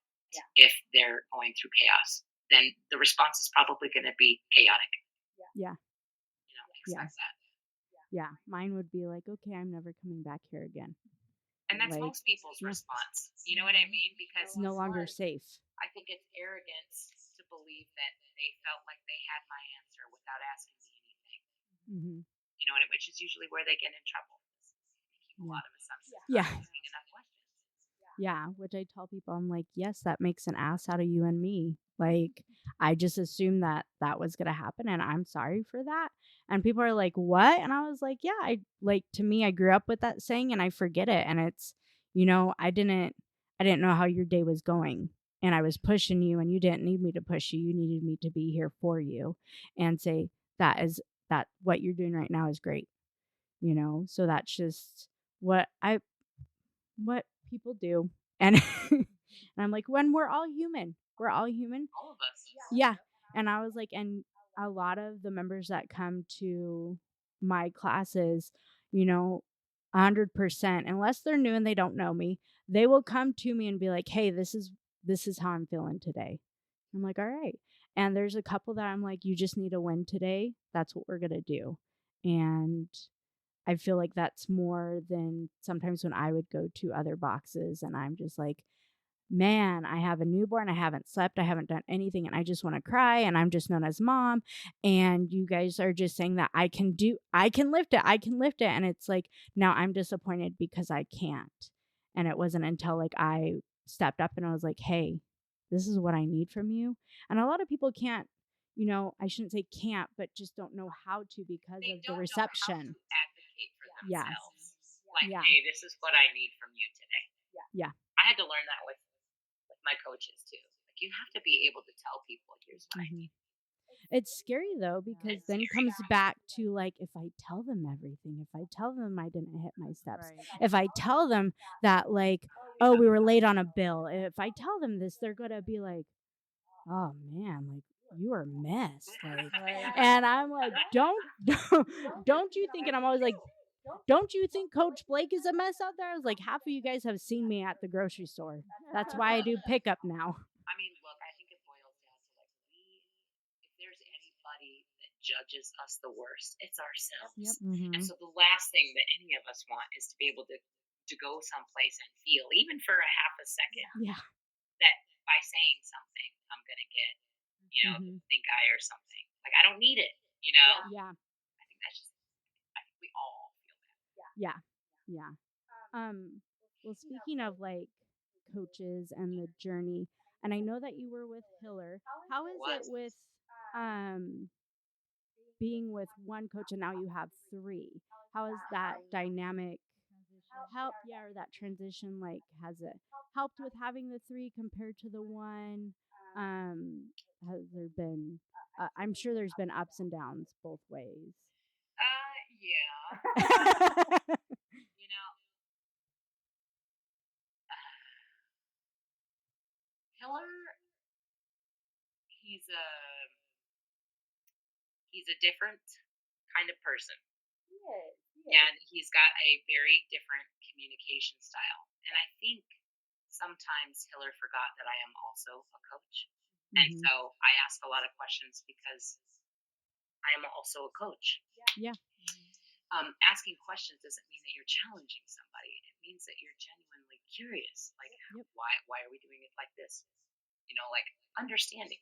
if they're going through chaos. Then the response is probably going to be chaotic. Yeah. Like that. Yeah. Mine would be like, okay, I'm never coming back here again. And that's Like, most people's response. You know what I mean? Because it's no longer safe. I think it's arrogance to believe that they felt like they had my answer without asking me anything. Mm-hmm. You know, which is usually where they get in trouble. Making a lot of assumptions. Yeah. Not asking enough questions. Yeah, which I tell people, I'm like, yes, that makes an ass out of you and me. Like, I just assumed that that was going to happen, and I'm sorry for that. And people are like, what? And I was like, yeah, to me, I grew up with that saying and I forget it. And it's, I didn't know how your day was going, and I was pushing you, and you didn't need me to push you. You needed me to be here for you and say that what you're doing right now is great. So that's just what people do. And and I'm like, when we're all human. All of us. Yeah. And I was like, and a lot of the members that come to my classes, 100%, unless they're new and they don't know me, they will come to me and be like, hey, this is how I'm feeling today. I'm like, all right. And there's a couple that I'm like, you just need a win today. That's what we're going to do. And I feel like that's more than sometimes when I would go to other boxes and I'm just like, man, I have a newborn. I haven't slept. I haven't done anything. And I just want to cry. And I'm just known as mom. And you guys are just saying that I can lift it. I can lift it. And it's like, now I'm disappointed because I can't. And it wasn't until like I stepped up and I was like, hey, this is what I need from you. And a lot of people can't, I shouldn't say can't, but just don't know how to because They of the don't reception. know how to advocate for Yeah. themselves. Like, Yeah. hey, this is what I need from you today. Yeah. I had to learn that with my coaches too. Like, you have to be able to tell people, here's what I need. It's scary though, because then it comes back to like, if I tell them everything, if I tell them I didn't hit my steps, if I tell them that like, oh, we were late on a bill, if I tell them this, they're gonna be like, oh man, like you are a mess. Like, and I'm like, don't you think? And I'm always like, don't you think Coach Blake is a mess out there? I was like, half of you guys have seen me at the grocery store. That's why I do pickup now. I mean, look, I think it boils down to like, if there's anybody that judges us the worst, it's ourselves. Yep. And so the last thing that any of us want is to be able to go someplace and feel, even for a half a second, that by saying something, I'm going to get, the pink eye or something. Like, I don't need it, Yeah. I think we all feel that. Yeah. Well, speaking of like coaches and the journey, and I know that you were with Hiller. How is it with being with one coach and now you have three? How is that dynamic or that transition, like, has it helped with having the three compared to the one? Has there been I'm sure there's been ups and downs both ways. Yeah. Hiller, he's a different kind of person. And he's got a very different communication style. And I think sometimes Hiller forgot that I am also a coach. And so I ask a lot of questions because I am also a coach. Yeah. Asking questions doesn't mean that you're challenging somebody. It means that you're genuinely curious. Like, why are we doing it like this? Like, understanding.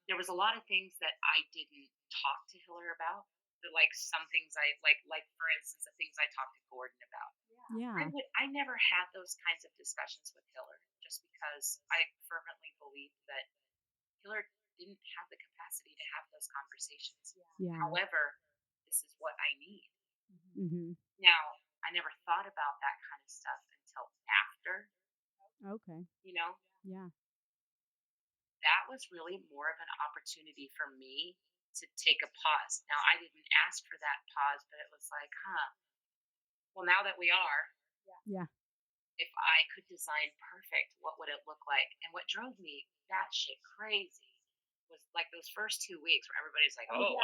There was a lot of things that I didn't talk to Hiller about. Like, some things I like for instance, the things I talked to Gordon about. Yeah. I never had those kinds of discussions with Hiller just because I fervently believed that Hiller didn't have the capacity to have those conversations. Yeah. However, this is what I need. Now, I never thought about that kind of stuff until after. Okay. Yeah. That was really more of an opportunity for me to take a pause. Now, I didn't ask for that pause, but it was like, well, now that we are, if I could design perfect, what would it look like? And what drove me batshit crazy was like those first 2 weeks where everybody's like, well,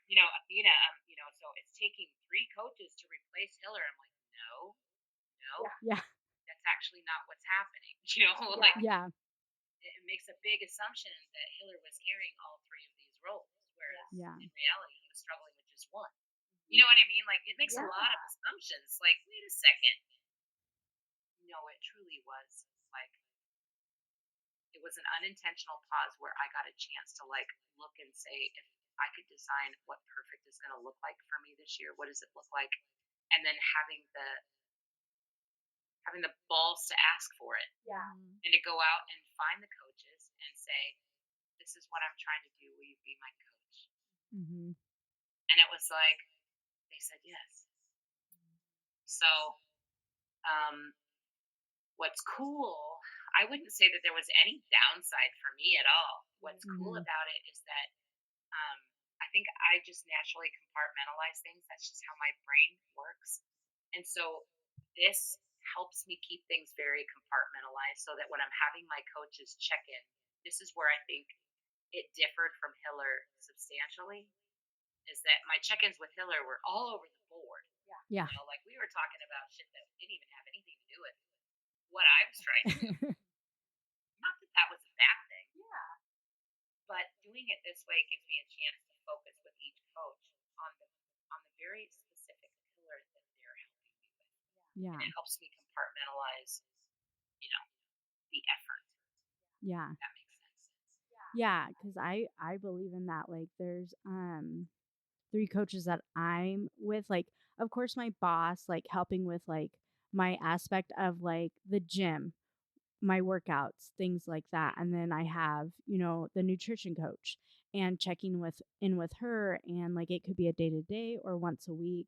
Athena, so it's taking 3 coaches to replace Hiller. I'm like, no, that's actually not what's happening. It makes a big assumption that Hiller was carrying all 3 of these roles, whereas in reality, he was struggling with just one. You know what I mean? Like, it makes a lot of assumptions. Like, wait a second. No, it truly was like, it was an unintentional pause where I got a chance to like look and say, if I could design what perfect is going to look like for me this year, what does it look like? And then having the balls to ask for it. Yeah. And to go out and find the coaches and say, this is what I'm trying to do. Will you be my coach? Mm-hmm. And it was like, they said yes. So, what's cool, I wouldn't say that there was any downside for me at all. What's cool about it is that I think I just naturally compartmentalize things. That's just how my brain works. And so this helps me keep things very compartmentalized so that when I'm having my coaches check in, this is where I think it differed from Hiller substantially, is that my check-ins with Hiller were all over the board. Yeah. You know, like we were talking about shit that didn't even have anything to do with what I was trying to do. Not that that was a bad thing. Yeah. But doing it this way gives me a chance to focus with each coach on the very specific pillar that they're helping me with. Yeah. And it helps me compartmentalize, the effort. Yeah. If that makes sense. Yeah, because I believe in that. Like, there's 3 coaches that I'm with. Like, of course, my boss, like, helping with like my aspect of like the gym, my workouts, things like that. And then I have, the nutrition coach and checking with her, and like it could be a day to day or once a week.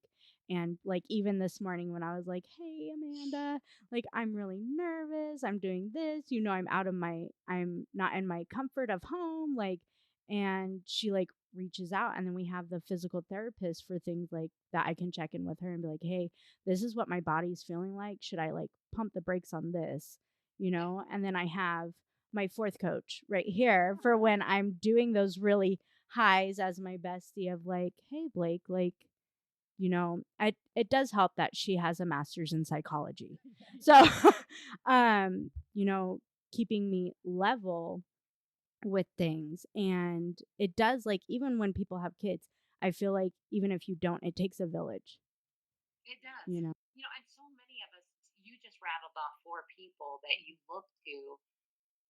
And like even this morning when I was like, "Hey Amanda, like I'm really nervous. I'm doing this, I'm not in my comfort of home, like." And she like reaches out, and then we have the physical therapist for things like that. I can check in with her and be like, "Hey, this is what my body's feeling like. Should I like pump the brakes on this?" And then I have my 4th coach right here for when I'm doing those really highs as my bestie of like, "Hey Blake, like, it does help that she has a master's in psychology." So, keeping me level with things. And it does, like, even when people have kids, I feel like even if you don't, it takes a village. It does. You know. And so many of us, you just rattled off 4 people that you look to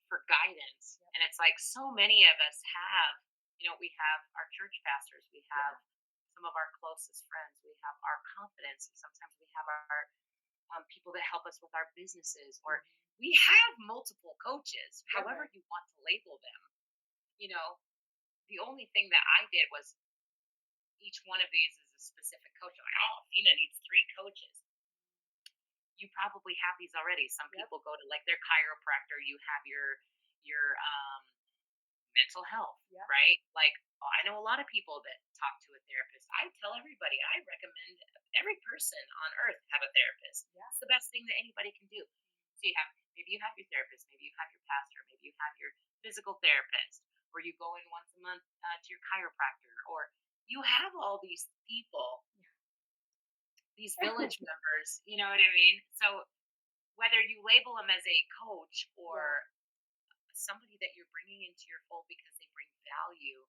for guidance. Yep. And it's like so many of us have, we have our church pastors, we have some of our closest friends, we have our confidence, sometimes we have our people that help us with our businesses, or we have multiple coaches, however you want to label them. The only thing that I did was each one of these is a specific coach. I'm like, oh, Athena needs 3 coaches. You probably have these already. Some people go to like their chiropractor. You have your mental health, right? Like, I know a lot of people that talk to a therapist. I tell everybody, I recommend every person on earth have a therapist. It's the best thing that anybody can do. So maybe you have your therapist, maybe you have your pastor, maybe you have your physical therapist, or you go in once a month to your chiropractor, or you have all these people, these village members, you know what I mean? So whether you label them as a coach or somebody that you're bringing into your fold because they bring value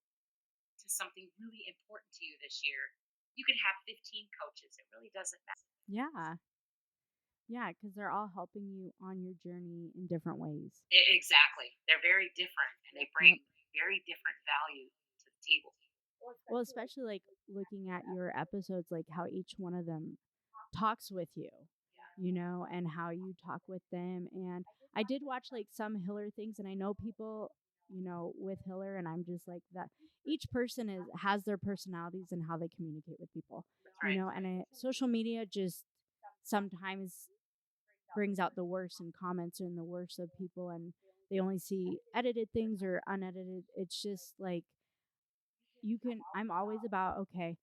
to something really important to you this year, you can have 15 coaches. It really doesn't matter. Yeah. Yeah, because they're all helping you on your journey in different ways. Exactly. They're very different, and they bring very different value to the table. Well, especially like looking at your episodes, like how each one of them talks with you, and how you talk with them. And I did watch like some Hiller things, and I know people, with Hiller, and I'm just like that. Each person has their personalities and how they communicate with people, and social media just sometimes brings out the worst in comments and the worst of people, and they only see edited things or unedited. It's just like I'm always about, okay,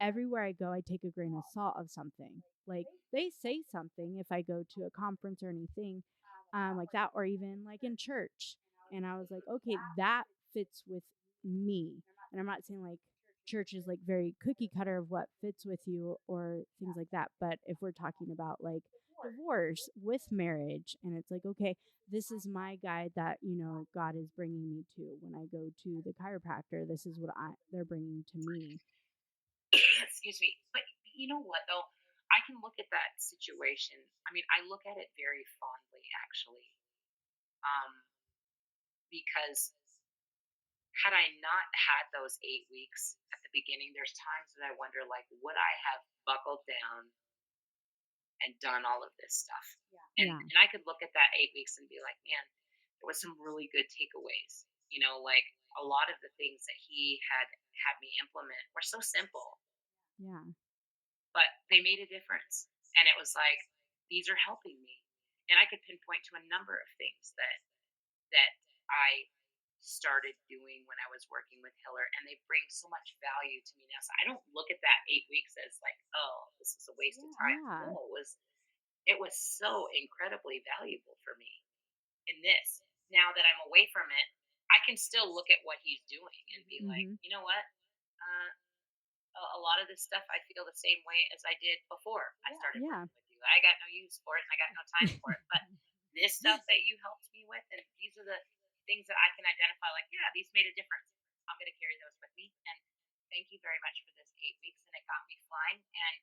everywhere I go, I take a grain of salt of something. Like they say something if I go to a conference or anything like that, or even like in church. And I was like, okay, that fits with me. And I'm not saying like church is like very cookie cutter of what fits with you or things like that. But if we're talking about like divorce with marriage, and it's like, okay, this is my guide that, God is bringing me to. When I go to the chiropractor, this is what they're bringing to me. excuse me. But you know what, though? I can look at that situation. I mean, I look at it very fondly, actually, because had I not had those 8 weeks at the beginning, there's times that I wonder, like, would I have buckled down and done all of this stuff? And I could look at that 8 weeks and be like, man, there was some really good takeaways. Like a lot of the things that he had me implement were so simple, but they made a difference. And it was like, these are helping me. And I could pinpoint to a number of things that I started doing when I was working with Hiller, and they bring so much value to me now. So I don't look at that 8 weeks as like, oh, this is a waste of time. No, it was so incredibly valuable for me in this. Now that I'm away from it, I can still look at what he's doing and be like, you know what? A lot of this stuff I feel the same way as I did before I started working with you. I got no use for it and I got no time for it. But this stuff that you helped me with, and these are the things that I can identify, like, yeah, these made a difference. I'm going to carry those with me. And thank you very much for this 8 weeks. And it got me flying. And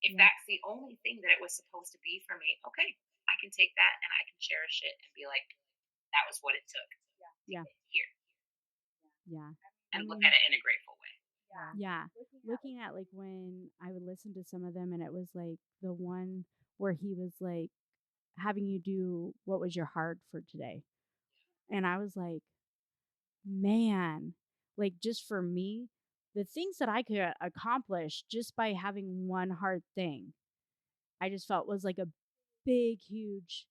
if that's the only thing that it was supposed to be for me, okay, I can take that and I can cherish it and be like, that was what it took to get here. And look at it in a grateful way. Looking at like when I would listen to some of them, and it was like the one where he was like having you do what was your hard for today. And I was like, man, like just for me, the things that I could accomplish just by having one hard thing, I just felt was like a big, huge.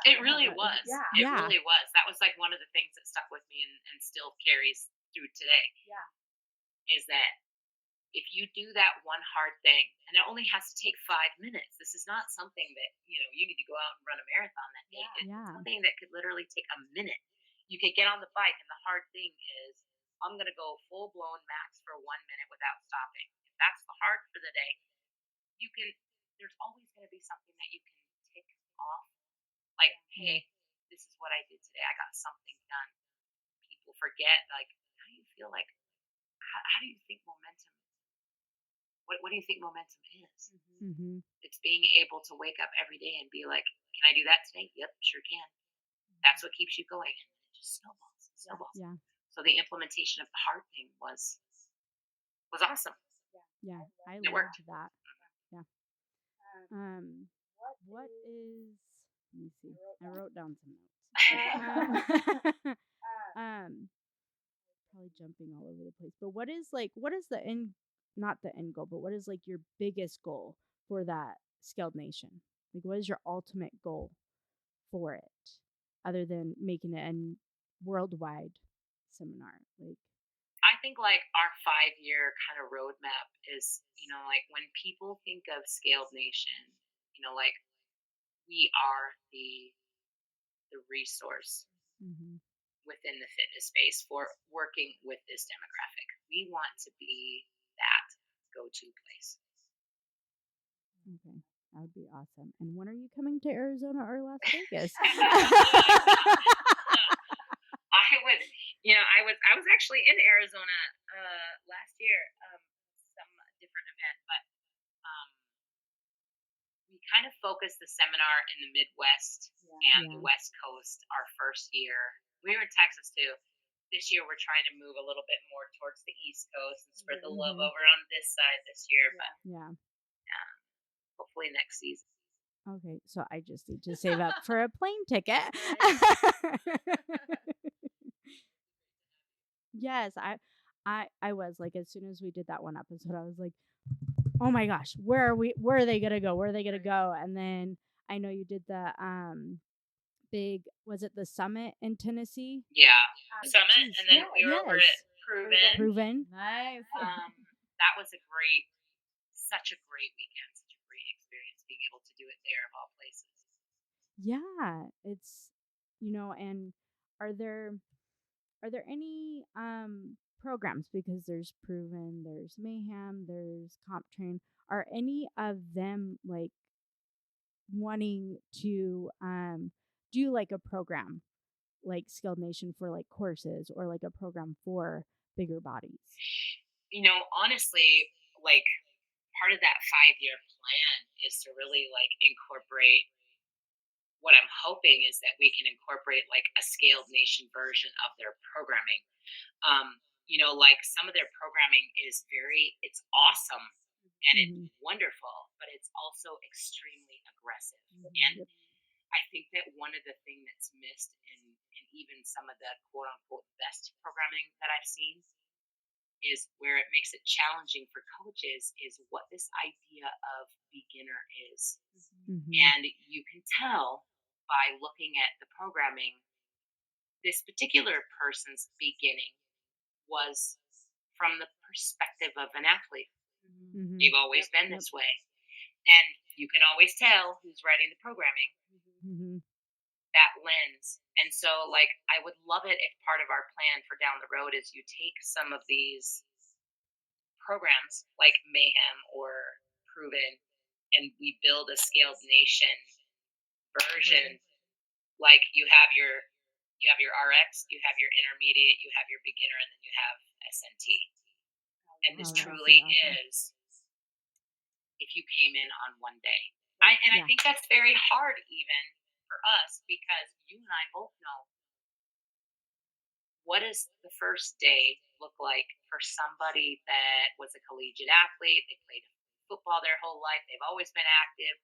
It really was. It really was. That was like one of the things that stuck with me and still carries through today. Is that if you do that one hard thing, and it only has to take 5 minutes, this is not something that, you need to go out and run a marathon that day. It's something that could literally take a minute. You could get on the bike, and the hard thing is, I'm going to go full blown max for 1 minute without stopping. If that's the hard for the day, there's always going to be something that you can tick off. Like, hey, this is what I did today. I got something done. People forget, like, how do you feel like, how do you think momentum, what do you think momentum is? It's being able to wake up every day and be like, can I do that today? Yep, sure can. That's what keeps you going. And it just snowballs. So the implementation of the hard thing was awesome. I worked. loved that. What is, let me see, I wrote down some notes. Probably jumping all over the place, but what is the end, not the end goal, but what is like your biggest goal for that Scaled Nation? Like, what is your ultimate goal for it, other than making it a worldwide seminar? Like, I think like our 5-year kind of roadmap is, like when people think of Scaled Nation, like we are the resource within the fitness space for working with this demographic. We want to be that go-to place. Okay, that would be awesome. And when are you coming to Arizona or Las Vegas? I was actually in Arizona last year, some different event, but we kind of focused the seminar in the Midwest and the West Coast our first year. We were in Texas too. This year we're trying to move a little bit more towards the East Coast and spread the love over on this side this year, but hopefully next season. Okay, so I just need to save up for a plane ticket. Yes, I was like, as soon as we did that one episode, I was like, oh my gosh, where are they gonna go? Where are they gonna go? And then I know you did the big, was it the summit in Tennessee? Yeah, summit, and then we were over at Proven. Nice. That was such a great weekend, such a great experience being able to do it there of all places. Yeah, it's, and are there any programs, because there's Proven, there's Mayhem, there's Comp Train, are any of them like wanting to do like a program like Scaled Nation for like courses, or like a program for bigger bodies? Honestly, like part of that 5-year plan is to really like incorporate what I'm hoping is that we can incorporate like a scaled nation version of their programming. Like some of their programming is it's awesome and it's wonderful, but it's also extremely aggressive. And I think that one of the things that's missed in even some of the quote unquote best programming that I've seen is where it makes it challenging for coaches is what this idea of beginner is. And you can tell by looking at the programming, this particular person's beginning was from the perspective of an athlete. They've always been this way. And you can always tell who's writing the programming, that lens. And so, like, I would love it if part of our plan for down the road is you take some of these programs like Mayhem or Proven and we build a scaled nation version. Like you have your RX, you have your intermediate, you have your beginner, and then you have SNT. And this truly is if you came in on one day. I think that's very hard even for us because you and I both know what does the first day look like for somebody that was a collegiate athlete, they played football their whole life, they've always been active,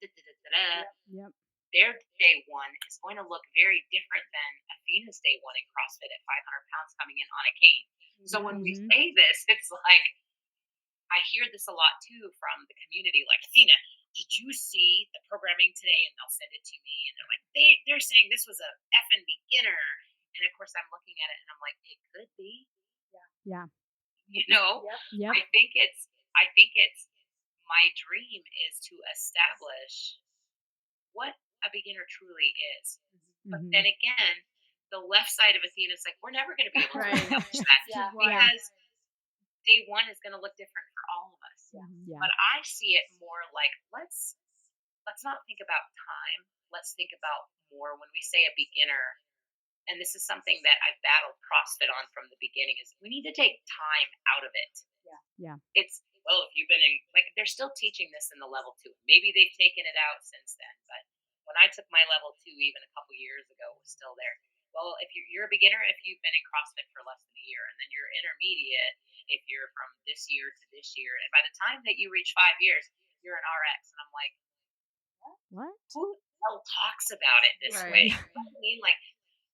Their day one is going to look very different than Athena's day one in CrossFit at 500 pounds coming in on a cane. So when we say this, it's like, I hear this a lot too from the community, like, Athena, did you see the programming today? And they'll send it to me and they're like, they're saying this was a effing beginner. And of course I'm looking at it and I'm like, it could be. Yeah. I think it's my dream is to establish what a beginner truly is. But then again, the left side of Athena is like, we're never going to be able to establish that because day one is going to look different for all of us. But I see it more like let's not think about time. Let's think about more when we say a beginner. And this is something that I've battled CrossFit on from the beginning is we need to take time out of it. It's, well, if you've been in, like, they're still teaching this in the level 2. Maybe they've taken it out since then, but when I took my level 2 even a couple years ago, it was still there. Well, if you're a beginner, if you've been in CrossFit for less than a year, and then you're intermediate if you're from this year to this year, and by the time that you reach 5 years, you're an RX. And I'm like, what? Who the hell talks about it this way? You know what I mean? Like,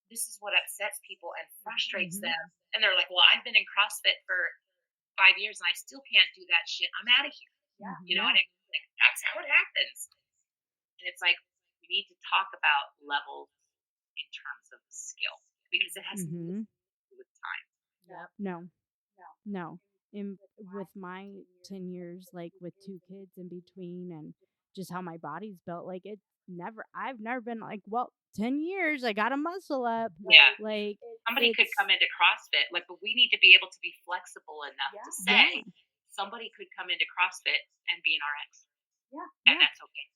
this is what upsets people and frustrates them. And they're like, well, I've been in CrossFit for 5 years and I still can't do that shit. I'm out of here. You know, and that's how it happens. And it's like, we need to talk about levels in terms of skill because it has to do with time. No. With my 10 years, like with 2 kids in between and just how my body's built, like I've never been like, well, 10 years, I got a muscle up. Yeah. Like somebody could come into CrossFit, like, but we need to be able to be flexible enough to say somebody could come into CrossFit and be an RX. And that's okay.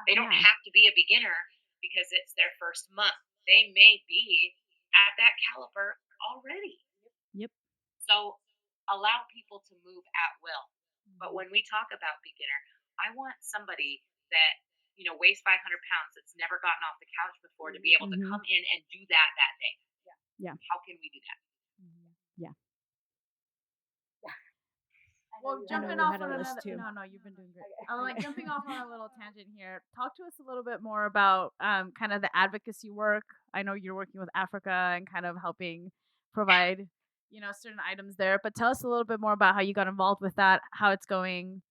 They don't have to be a beginner because it's their first month. They may be at that caliber already. So allow people to move at will. But when we talk about beginner, I want somebody that, you know, weighs 500 pounds that's never gotten off the couch before to be able to come in and do that day. How can we do that? Well, jumping off on another. No, you've been doing great. I'm like jumping off on a little tangent here. Talk to us a little bit more about kind of the advocacy work. I know you're working with Africa and kind of helping provide, you know, certain items there. But tell us a little bit more about how you got involved with that, how it's going.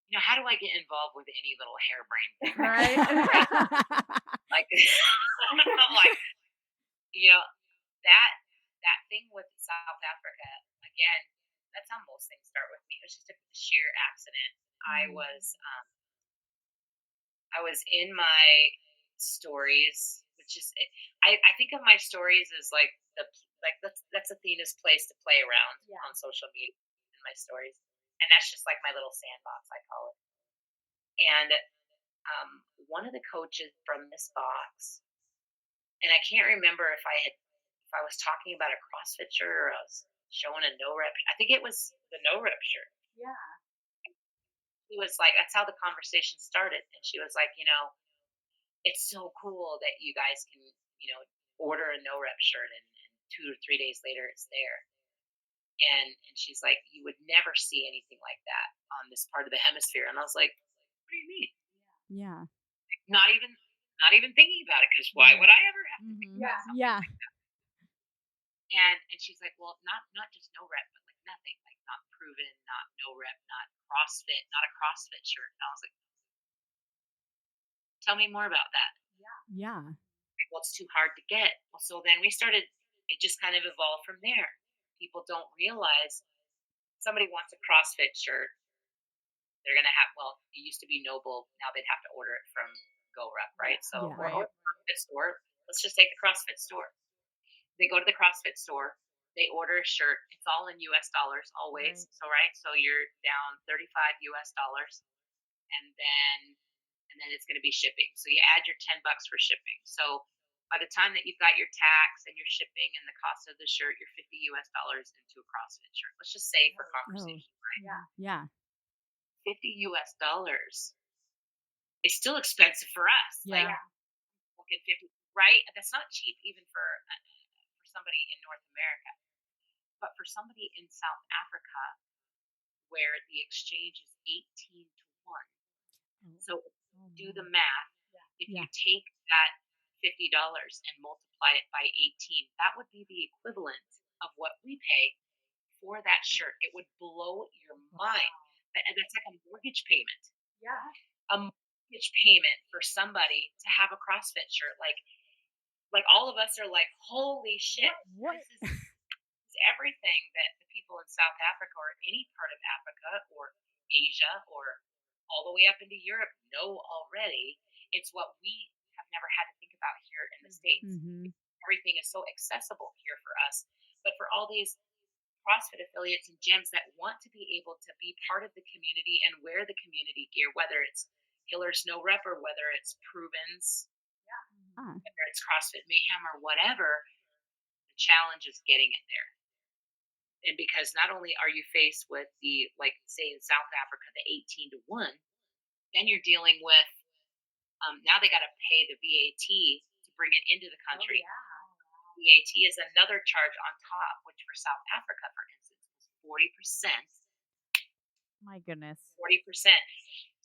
You know, how do I get involved with any little harebrained thing? Right. Like, you know, that thing with South Africa, again, that's how most things start with me. It was just a sheer accident. I was in my stories, which is, I think of my stories as like that's Athena's place to play around on social media in my stories. And that's just like my little sandbox, I call it. And one of the coaches from this box, and I can't remember if I I was talking about a CrossFit shirt or I was showing a no rep. I think it was the no rep shirt. Yeah. He was like, that's how the conversation started. And she was like, it's so cool that you guys can, order a no rep shirt and 2 or 3 days later it's there. And she's like, you would never see anything like that on this part of the hemisphere. And I was like, what do you mean? Yeah. Not even thinking about it, because why would I ever have to think about something Yeah. like that? And she's like, well, not just no rep, but like nothing, like not proven, not no rep, not CrossFit, not a CrossFit shirt. And I was like, tell me more about that. Yeah. Well, it's too hard to get. Well, so then it just kind of evolved from there. People don't realize somebody wants a CrossFit shirt. They're going to have, well, it used to be Noble. Now they'd have to order it from GoRep, right? So, Yeah. or CrossFit store. Let's just take the CrossFit store. They go to the CrossFit store. They order a shirt. It's all in US dollars always. Right. So you're down 35 US dollars. And then it's going to be shipping. So you add your $10 for shipping. So by the time that you've got your tax and your shipping and the cost of the shirt, you're 50 US dollars into a CrossFit shirt. Let's just say for conversation, right? Yeah. 50 US dollars is still expensive for us. Yeah. Like, look at 50, right? That's not cheap even for somebody in North America. But for somebody in South Africa, where the exchange is 18 to 1. So do the math. If you take that $50 and multiply it by 18, that would be the equivalent of what we pay for that shirt. It would blow your mind. That's like a mortgage payment. Yeah. A mortgage payment for somebody to have a CrossFit shirt. Like all of us are like, holy shit. What? This is everything that the people in South Africa or any part of Africa or Asia or all the way up into Europe know already. It's what we have never had to think about here in the States. Mm-hmm. Everything is so accessible here for us. But for all these CrossFit affiliates and gyms that want to be able to be part of the community and wear the community gear, whether it's Hiller's No Rep or whether it's Proven's, whether it's CrossFit Mayhem or whatever, the challenge is getting it there. And because not only are you faced with the, like, say in South Africa, the 18 to 1, then you're dealing with, now they got to pay the VAT to bring it into the country. VAT is another charge on top, which for South Africa, for instance, was 40%. My goodness. 40%.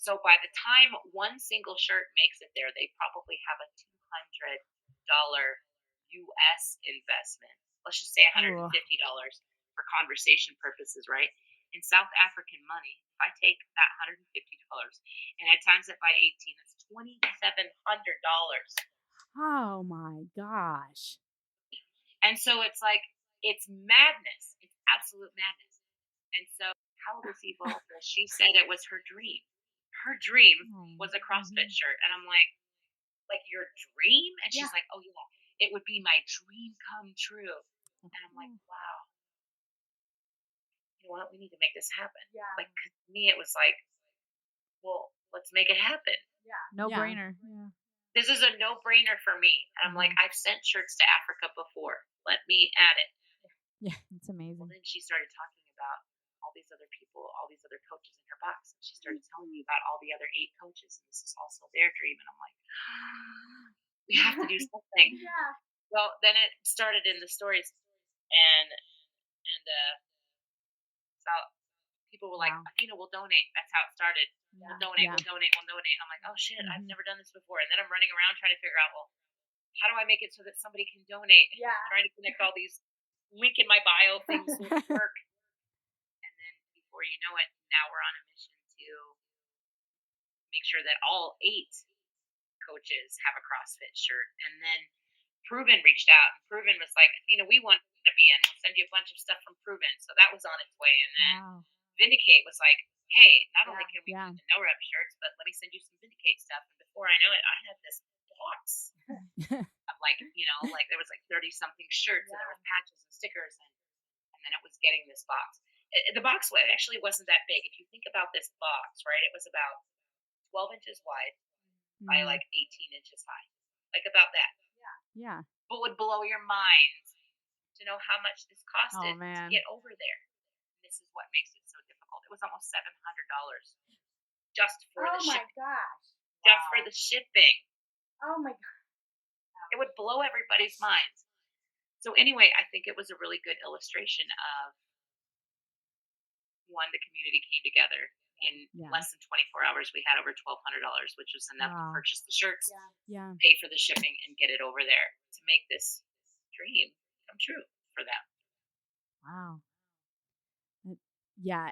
So by the time one single shirt makes it there, they probably have a $200 US investment. Let's just say $150 for conversation purposes, right? In South African money, if I take that $150 and I times it by 18, that's $2,700. Oh my gosh. And so it's like, it's madness. It's absolute madness. And so how this evolved was she said it was her dream. Her dream was a CrossFit shirt. And I'm like your dream? And she's like, oh yeah, it would be my dream come true. And I'm like, wow. You know what? We need to make this happen. Yeah. Like, to me, it was like, well, let's make it happen. Yeah. No brainer. Yeah. This is a no-brainer for me. And I'm like, I've sent shirts to Africa before. Let me add it. Yeah, it's amazing. Well, then she started talking about all these other people, all these other coaches in her box. And she started telling me about all the other 8 coaches. And this is also their dream. And I'm like, we have to do something. Yeah. Well, then it started in the stories. And so people were like, Athena, we'll donate. That's how it started. We'll donate. I'm like, oh shit, I've never done this before. And then I'm running around trying to figure out, well, how do I make it so that somebody can donate? Yeah. Trying to connect all these link in my bio things will work. And then before you know it, now we're on a mission to make sure that all 8 coaches have a CrossFit shirt. And then Proven reached out. And Proven was like, Athena, we want to be in. We'll send you a bunch of stuff from Proven. So that was on its way. And then Vindicate was like, hey, not only can we do the no rep shirts, but let me send you some Vindicate stuff. And before I know it, I had this box of like there was like 30 something shirts and there were patches and stickers and then it was getting this box. The box actually wasn't that big. If you think about this box, right, it was about 12 inches wide by like 18 inches high. Like about that. Yeah. But would blow your mind to know how much this costed to get over there. This is what makes it so difficult. It was almost $700 just for the shipping. Gosh. Just for the shipping. Oh my God. It would blow everybody's minds. So anyway, I think it was a really good illustration of, one, the community came together. In less than 24 hours, we had over $1,200, which was enough to purchase the shirts, pay for the shipping, and get it over there to make this dream come true for them. Wow. Yeah,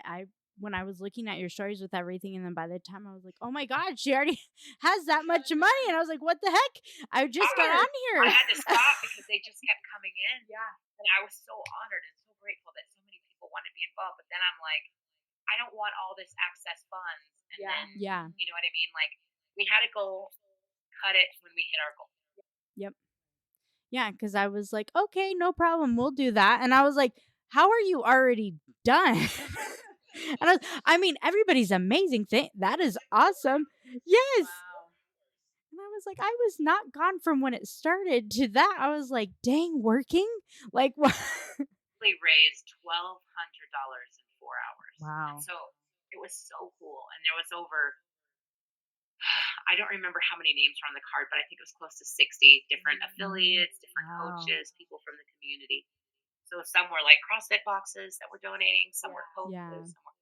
when I was looking at your stories with everything, and then by the time I was like, oh my God, she already has that much money. And I was like, what the heck? I just got on here. I had to stop because they just kept coming in. Yeah. And I was so honored and so grateful that so many people wanted to be involved. But then I'm like, I don't want all this access funds. And then, you know what I mean? Like, we had a goal, cut it when we hit our goal. Yep. Yeah, because I was like, okay, no problem. We'll do that. And I was like, how are you already done? And I mean, everybody's amazing. That is awesome. Yes. Wow. And I was like, I was not gone from when it started to that. I was like, dang, working? Like, what? We raised $1,200 in 4 hours. Wow. And so it was so cool. And there was over, I don't remember how many names were on the card, but I think it was close to 60 different affiliates, different coaches, people from the community. So some were like CrossFit boxes that were donating, some were coaches, some were,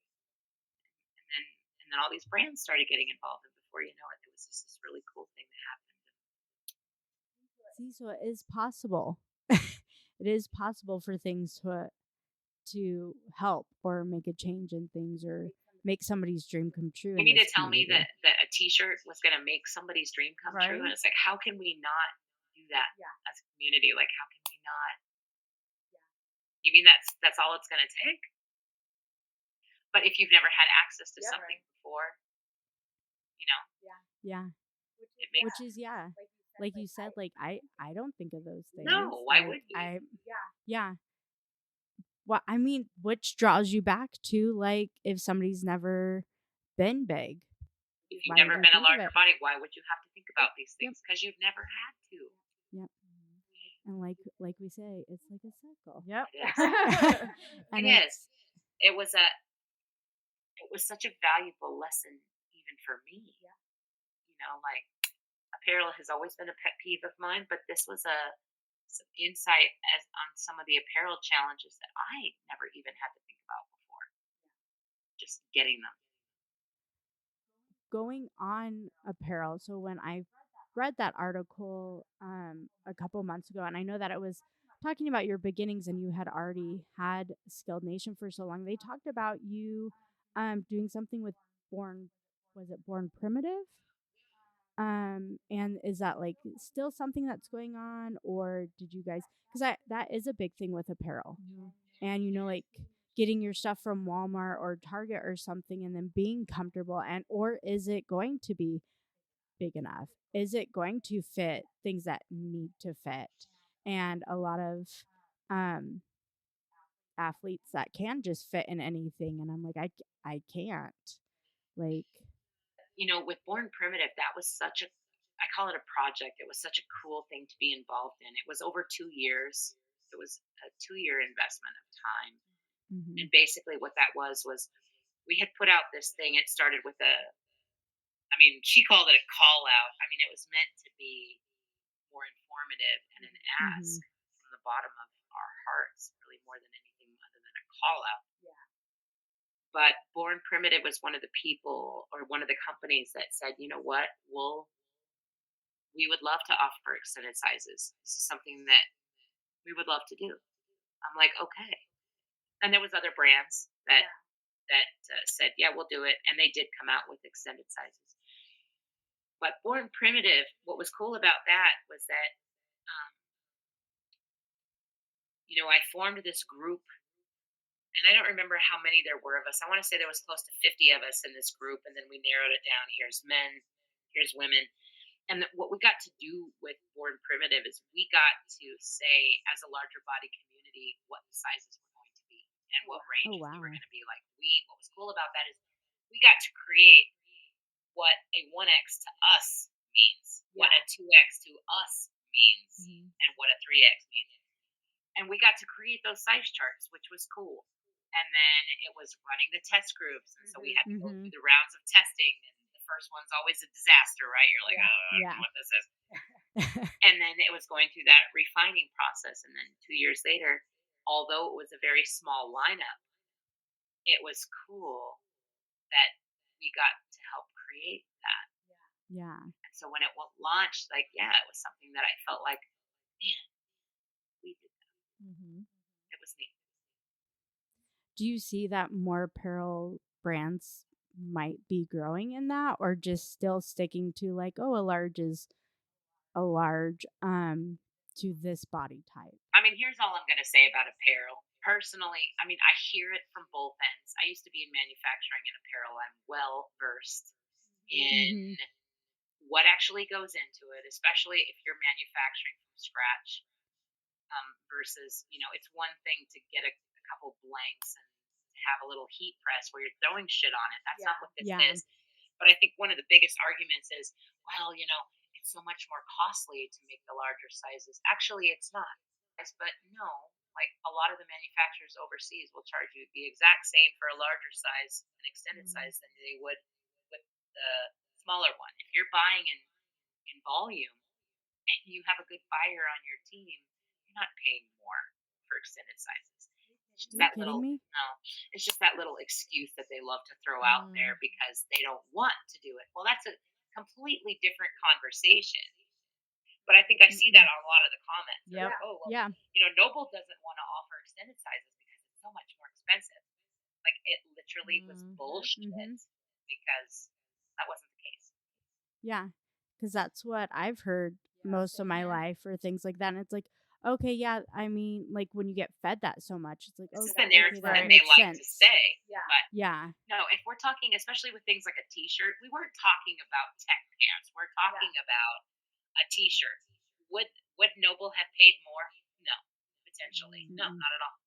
and then all these brands started getting involved. And before you know it, it was just this really cool thing that happened. See, so it is possible. It is possible for things to help or make a change in things or make somebody's dream come true. You mean to tell me that a T-shirt was going to make somebody's dream come true? And it's like, how can we not do that as a community? Like, how can we not? You mean that's all it's going to take? But if you've never had access to something before, you know. Yeah. It makes, which is, like you said, like I don't think of those things. No, why would you? Yeah. Well, I mean, which draws you back to, like, if somebody's never been big. If you've never been a larger body, why would you have to think about these things? Because you've never had to. Yep. And like we say, it's like a circle. Yep. It is. And it is. It was such a valuable lesson even for me. Yeah. You know, like, apparel has always been a pet peeve of mine, but this was some insight on some of the apparel challenges that I never even had to think about before. Just getting them. Going on apparel, so when I read that article a couple months ago, and I know that it was talking about your beginnings and you had already had Skilled Nation for so long, they talked about you doing something with Born Primitive? And is that like still something that's going on, or did you guys, because that is a big thing with apparel, and you know, like getting your stuff from Walmart or Target or something and then being comfortable, and or is it going to be big enough? Is it going to fit things that need to fit? And a lot of athletes that can just fit in anything, and I'm like, I can't, like, you know, with Born Primitive, that was I call it a project. It was such a cool thing to be involved in. It was over 2 years. It was a 2-year investment of time. Mm-hmm. And basically what that was we had put out this thing. It started with she called it a call out. I mean, it was meant to be more informative and an ask from the bottom of our hearts, really more than anything other than a call out. Yeah. But Born Primitive was one of the people or one of the companies that said, you know what, we would love to offer extended sizes. This is something that we would love to do. I'm like, okay. And there was other brands that said, yeah, we'll do it. And they did come out with extended sizes. But Born Primitive, what was cool about that was that, I formed this group. And I don't remember how many there were of us. I want to say there was close to 50 of us in this group. And then we narrowed it down. Here's men, here's women. And what we got to do with Born Primitive is we got to say, as a larger body community, what the sizes were going to be and what ranges we were going to be. Like, what was cool about that is we got to create what a 1X to us means, what a 2X to us means, and what a 3X means. And we got to create those size charts, which was cool. And then it was running the test groups. And so we had to go through the rounds of testing. And the first one's always a disaster, right? You're like, oh, I don't know what this is. And then it was going through that refining process. And then 2 years later, although it was a very small lineup, it was cool that we got to help create that. Yeah. And so when it launched, like, it was something that I felt like, man, we did that. It was neat. Do you see that more apparel brands might be growing in that, or just still sticking to like, oh, a large is a large to this body type? I mean, here's all I'm going to say about apparel. Personally, I mean, I hear it from both ends. I used to be in manufacturing and apparel. I'm well versed in what actually goes into it, especially if you're manufacturing from scratch. Versus, it's one thing to get a couple blanks and have a little heat press where you're throwing shit on it. That's not what this is. But I think one of the biggest arguments is, well, it's so much more costly to make the larger sizes. Actually, it's not. But no, like a lot of the manufacturers overseas will charge you the exact same for a larger size, an extended size, than they would with the smaller one. If you're buying in volume and you have a good buyer on your team, you're not paying more for extended sizes. It's just that little it's just that little excuse that they love to throw out there because they don't want to do it. Well, that's a completely different conversation. But I think I see that on a lot of the comments. Yep. Like, oh, well, Noble doesn't want to offer extended sizes because it's so much more expensive. Like, it literally was bullshit because that wasn't the case. Yeah, because that's what I've heard most of my life or things like that. And it's like, okay, yeah, I mean, like when you get fed that so much, it's like, this is okay, the narrative that that they makes like sense. to say. Yeah. No, if we're talking, especially with things like a t-shirt, we weren't talking about tech pants. We're talking about a t-shirt. Would Noble have paid more? No, potentially. No, not at all.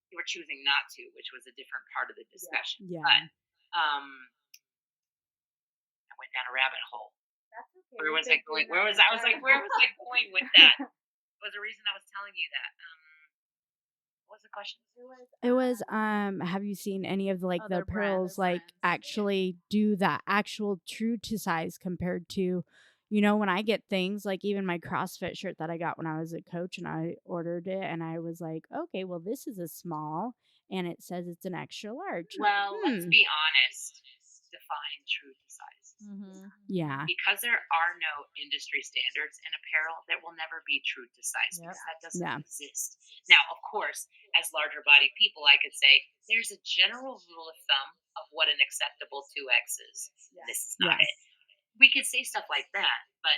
You were choosing not to, which was a different part of the discussion. Yeah. But I went down a rabbit hole. That's okay. Where was I going? Where was I going with that? What was the reason I was telling you that? What was the question? It was have you seen any of the like the apparels like actually do that actual true to size compared to, when I get things like even my CrossFit shirt that I got when I was a coach and I ordered it and I was like, okay, well this is a small and it says it's an extra large. Well, let's be honest. Define true to size. Yeah. Because there are no industry standards in apparel, there will never be true to size because that doesn't exist. Now, of course, as larger bodied people, I could say there's a general rule of thumb of what an acceptable 2X is. This is not it. We could say stuff like that, but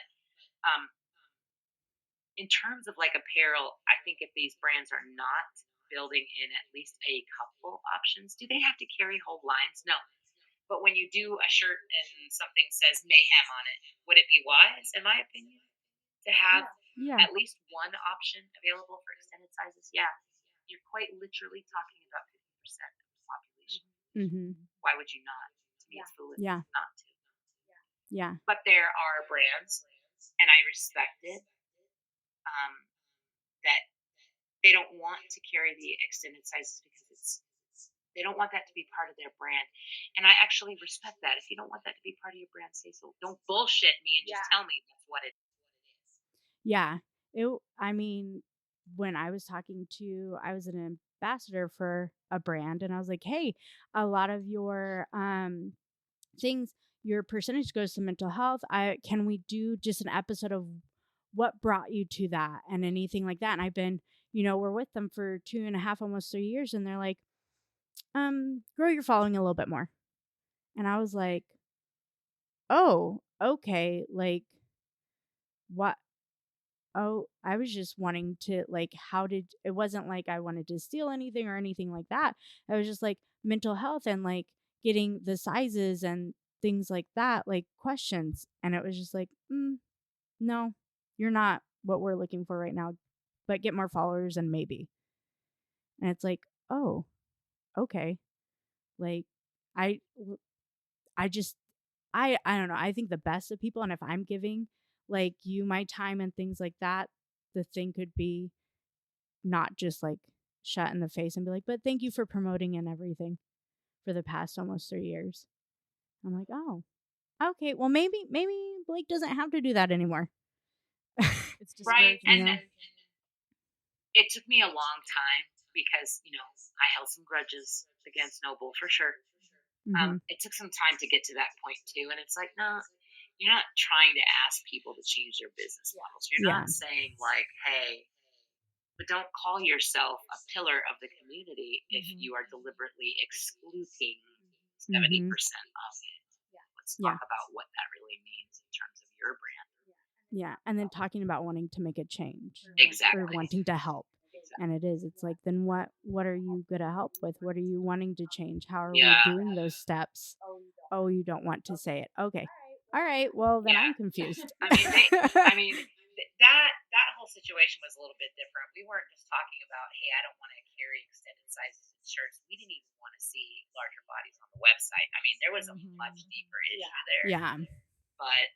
in terms of like apparel, I think if these brands are not building in at least a couple options, do they have to carry whole lines? No. But when you do a shirt and something says mayhem on it, would it be wise, in my opinion, to have at least one option available for extended sizes? Yeah. You're quite literally talking about 50% of the population. Why would you not? To me, it's foolish not to. Yeah. But there are brands, and I respect it, that they don't want to carry the extended sizes because they don't want that to be part of their brand. And I actually respect that. If you don't want that to be part of your brand, say so. Don't bullshit me and just tell me that's what it is. Yeah. I mean, when I was I was an ambassador for a brand and I was like, hey, a lot of your things, your percentage goes to mental health. Can we do just an episode of what brought you to that and anything like that? And I've been, we're with them for 2.5, almost 3 years. And they're like, grow your following a little bit more. And I was like, oh, okay. Like what? Oh, I was just wanting to like, it wasn't like I wanted to steal anything or anything like that. I was just like mental health and like getting the sizes and things like that, like questions. And it was just like, no, you're not what we're looking for right now, but get more followers and maybe. And it's like, oh, okay. Like I don't know. I think the best of people. And if I'm giving like you my time and things like that, the thing could be not just like shut in the face and be like, but thank you for promoting and everything for the past almost 3 years. I'm like, oh, okay. Well, maybe Blake doesn't have to do that anymore. It's just right. You And know? it took me a long time because, I held some grudges against Noble for sure. It took some time to get to that point too. And it's like, no, you're not trying to ask people to change their business models. You're not saying like, hey, but don't call yourself a pillar of the community if you are deliberately excluding 70% of it. Let's talk about what that really means in terms of your brand. Yeah. And then talking about wanting to make a change. Exactly. Or wanting to help. And it's like, then what are you going to help with? What are you wanting to change? How are we doing those steps? Oh, you don't want to say it. Okay. All right. Well, then I'm confused. I mean, that whole situation was a little bit different. We weren't just talking about, hey, I don't want to carry extended sizes in shirts. We didn't even want to see larger bodies on the website. I mean, there was a much deeper issue there. Yeah. But,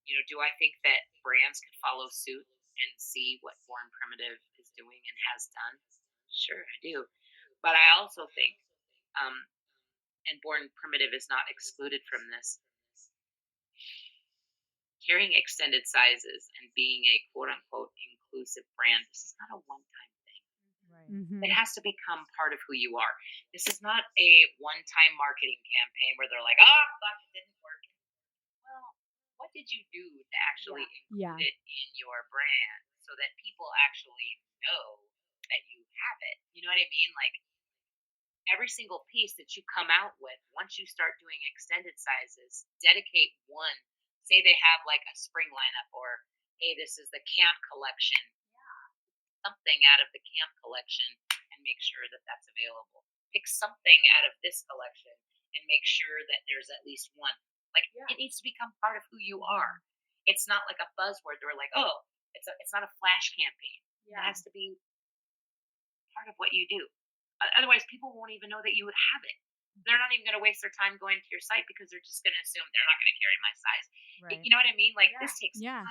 do I think that brands can follow suit and see what Born Primitive is doing and has done? Sure, I do. But I also think, and Born Primitive is not excluded from this, carrying extended sizes and being a quote-unquote inclusive brand, this is not a one-time thing. Right. It has to become part of who you are. This is not a one-time marketing campaign where they're like, oh, fuck, it didn't work. Well, what did you do to actually include it in your brand so that people actually know that you have it? You know what I mean? Like, every single piece that you come out with, once you start doing extended sizes, dedicate one. Say they have like a spring lineup, or hey, this is the camp collection. Something out of the camp collection and make sure that that's available. Pick something out of this collection and make sure that there's at least one. Like, it needs to become part of who you are. It's not like a buzzword. They're like, oh, it's not a flash campaign. It has to be part of what you do. Otherwise, people won't even know that you would have it. They're not even going to waste their time going to your site because they're just going to assume they're not going to carry my size. Right. You know what I mean? Like, this takes time.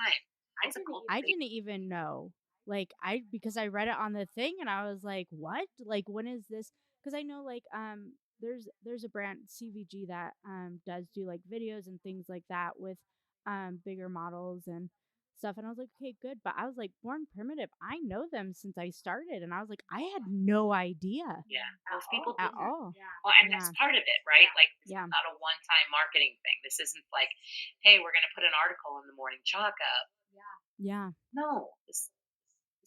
I didn't even know. Like, because I read it on the thing and I was like, what? Like, when is this? Because I know, like, there's a brand, CVG, that does do like videos and things like that with bigger models and stuff. And I was like, okay, good. But I was like, Born Primitive, I know them since I started. And I was like, I had no idea. Yeah. Most people at all. Yeah. Well, and that's part of it, right? Like, it's not a one-time marketing thing. This isn't like, hey, we're going to put an article in the morning chalk up. Yeah. No, this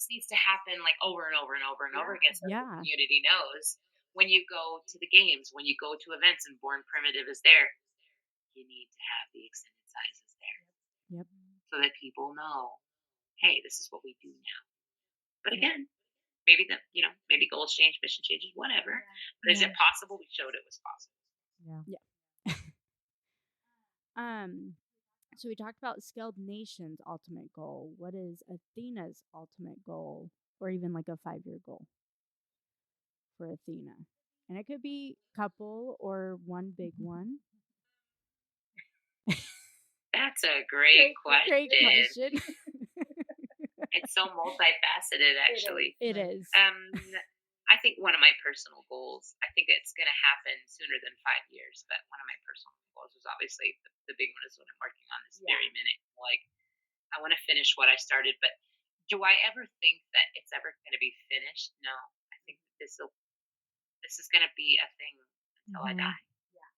needs to happen like over and over and over and over again so the community knows. When you go to the games, when you go to events and Born Primitive is there, you need to have the extended sizes there. Yep. So that people know, hey, this is what we do now. But again, maybe maybe goals change, mission changes, whatever. But is it possible? We showed it was possible. Yeah. So we talked about Scaled Nation's ultimate goal. What is Athena's ultimate goal, or even like a 5-year goal for Athena? And it could be couple or one big one. That's a great question. Great question. It's so multifaceted, actually. It is. I think one of my personal goals, I think it's going to happen sooner than 5 years, but one of my personal goals is obviously the big one is what I'm working on this very minute. Like, I want to finish what I started, but do I ever think that it's ever going to be finished? No. I think this is going to be a thing until I die. Yeah.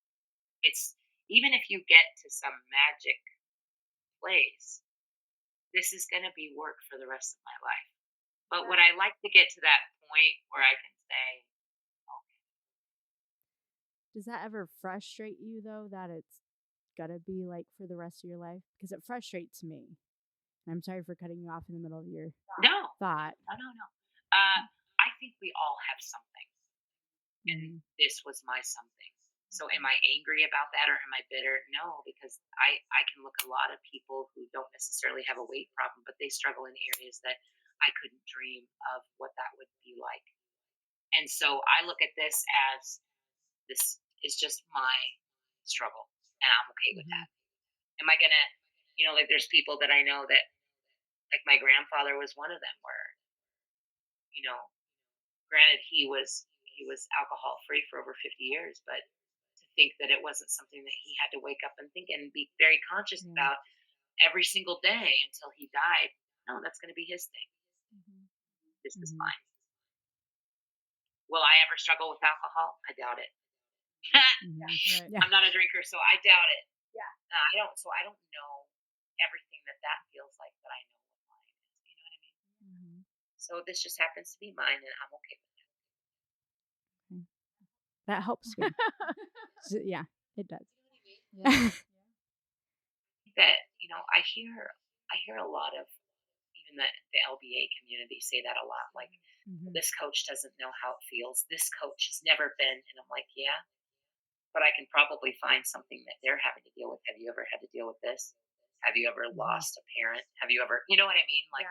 It's, even if you get to some magic place, this is going to be work for the rest of my life. But would I like to get to that point where I can say, okay. Does that ever frustrate you, though, that it's got to be like for the rest of your life? Because it frustrates me. I'm sorry for cutting you off in the middle of your thought. No. I think we all have something. And this was my something. So am I angry about that or am I bitter? No, because I can look at a lot of people who don't necessarily have a weight problem, but they struggle in areas that I couldn't dream of what that would be like. And so I look at this as, this is just my struggle and I'm okay with that. Am I going to, like there's people that I know that, like my grandfather was one of them, where granted he was alcohol free for over 50 years, but to think that it wasn't something that he had to wake up and think and be very conscious about every single day until he died. No, that's going to be his thing. This is mine. Will I ever struggle with alcohol? I doubt it. I'm not a drinker, so I doubt it. I don't know everything that feels like, but I know what mine is. You know what I mean? So this just happens to be mine, and I'm okay with it. That helps me. Yeah, it does. That I hear a lot of even the LBA community say that a lot. Like, this coach doesn't know how it feels. This coach has never been, and I'm like, yeah, but I can probably find something that they're having to deal with. Have you ever had to deal with this? Have you ever lost a parent? Have you ever, you know what I mean? Like,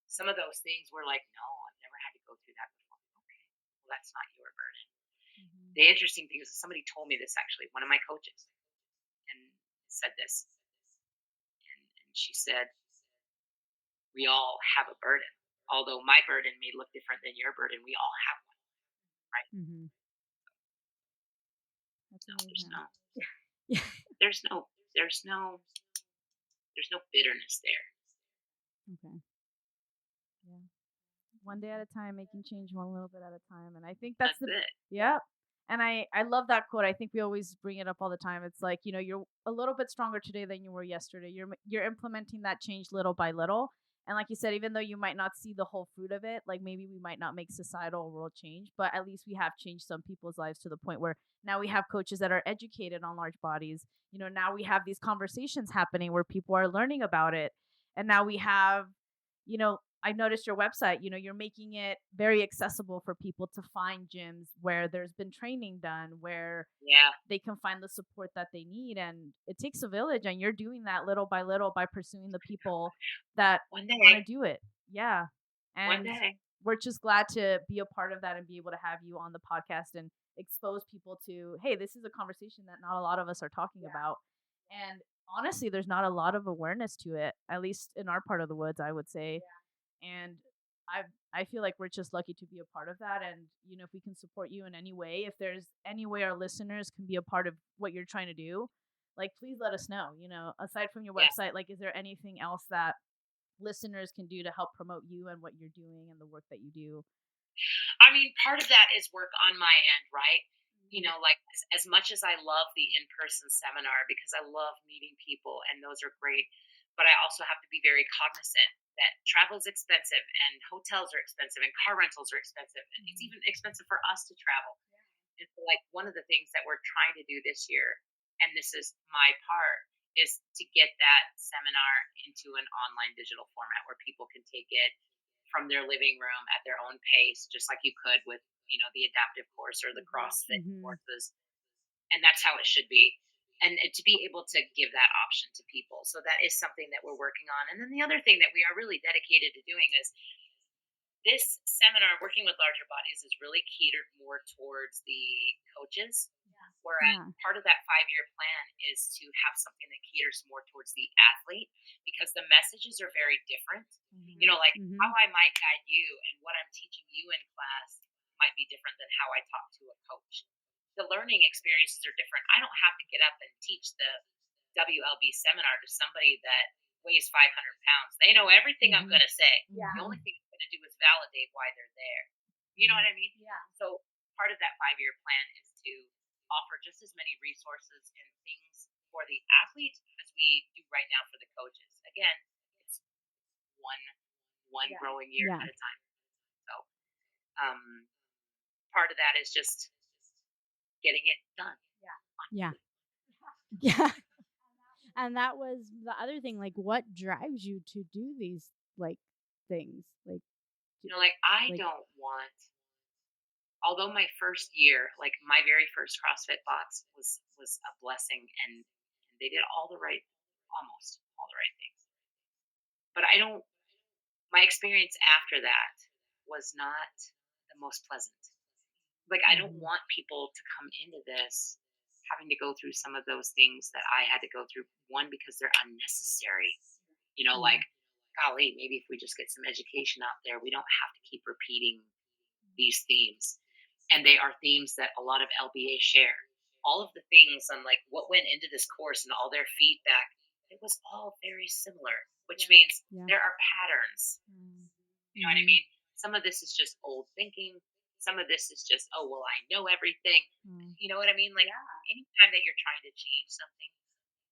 some of those things were like, no, I've never had to go through that before. Okay, well, that's not your burden. The interesting thing is somebody told me this, actually, one of my coaches, and said this, and she said, we all have a burden. Although my burden may look different than your burden, we all have one, right? There's no bitterness there. Okay. Yeah. One day at a time, making change one little bit at a time. And I think that's it. Yeah. And I love that quote. I think we always bring it up all the time. It's like, you're a little bit stronger today than you were yesterday. You're implementing that change little by little. And like you said, even though you might not see the whole fruit of it, like maybe we might not make societal or world change, but at least we have changed some people's lives to the point where now we have coaches that are educated on large bodies. Now we have these conversations happening where people are learning about it. And now we have, I noticed your website, you're making it very accessible for people to find gyms where there's been training done, where they can find the support that they need. And it takes a village, and you're doing that little by little by pursuing the people that want to do it. Yeah. And we're just glad to be a part of that and be able to have you on the podcast and expose people to, hey, this is a conversation that not a lot of us are talking about. And honestly, there's not a lot of awareness to it, at least in our part of the woods, I would say. And I feel like we're just lucky to be a part of that. And, if we can support you in any way, if there's any way our listeners can be a part of what you're trying to do, like, please let us know. Aside from your website, like, is there anything else that listeners can do to help promote you and what you're doing and the work that you do? I mean, part of that is work on my end, right? Like, as much as I love the in-person seminar, because I love meeting people and those are great, but I also have to be very cognizant that travel is expensive and hotels are expensive and car rentals are expensive. And it's even expensive for us to travel. And so, like, one of the things that we're trying to do this year, and this is my part, is to get that seminar into an online digital format where people can take it from their living room at their own pace, just like you could with, the adaptive course or the CrossFit courses. And that's how it should be. And to be able to give that option to people. So that is something that we're working on. And then the other thing that we are really dedicated to doing is this seminar, Working with Larger Bodies, is really catered more towards the coaches. Whereas part of that 5-year plan is to have something that caters more towards the athlete, because the messages are very different. Like how I might guide you and what I'm teaching you in class might be different than how I talk to a coach. The learning experiences are different. I don't have to get up and teach the WLB seminar to somebody that weighs 500 pounds. They know everything I'm going to say. The only thing I'm going to do is validate why they're there. You know what I mean? So part of that 5-year plan is to offer just as many resources and things for the athlete as we do right now for the coaches. Again, it's one growing year at a time. So part of that is just getting it done. Yeah. And that was the other thing. Like, what drives you to do these things? I don't want. Although my first year, like my very first CrossFit box was a blessing, and they did almost all the right things. But my experience after that was not the most pleasant. Like, I don't want people to come into this having to go through some of those things that I had to go through. One, because they're unnecessary. Like, golly, maybe if we just get some education out there, we don't have to keep repeating these themes. And they are themes that a lot of LBA share. All of the things on like what went into this course and all their feedback, it was all very similar, which means there are patterns. You know what I mean? Some of this is just old thinking. Some of this is just, oh, well, I know everything. You know what I mean? Like anytime that you're trying to change something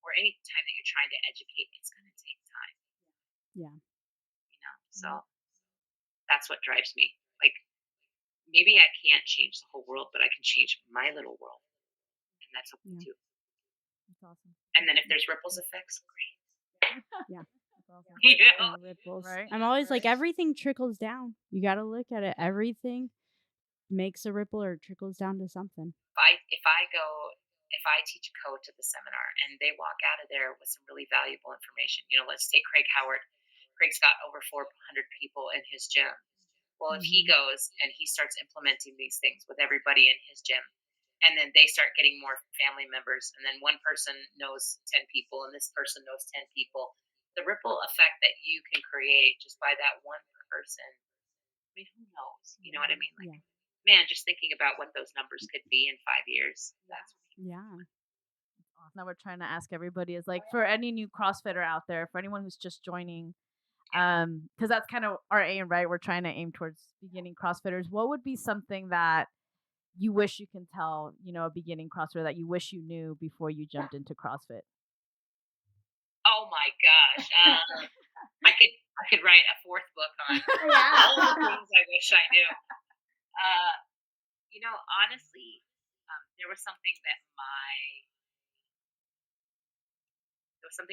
or anytime that you're trying to educate, it's going to take time. Yeah. You know, so that's what drives me. Like, maybe I can't change the whole world, but I can change my little world. And that's what we do. That's awesome. And then if there's ripples effects, great. Yeah. That's awesome. Yeah. Ripples. Right. I'm always like, everything trickles down. You got to look at it. Everything makes a ripple or trickles down to something. If I teach a coach at the seminar and they walk out of there with some really valuable information, you know, let's take Craig Howard. Craig's got over 400 people in his gym. Well, if he goes and he starts implementing these things with everybody in his gym, and then they start getting more family members, and then one person knows 10 people and this person knows 10 people, the ripple effect that you can create just by that one person, I mean, who knows? You know what I mean? Like, man, just thinking about what those numbers could be in 5 years. That's Now we're trying to ask everybody is like, for any new CrossFitter out there, for anyone who's just joining, because that's kind of our aim, right? We're trying to aim towards beginning CrossFitters. What would be something that you wish you can tell, you know, a beginning CrossFitter that you wish you knew before you jumped into CrossFit? Oh my gosh. I could write a 4th book on all the things I wish I knew. You know, honestly, there was something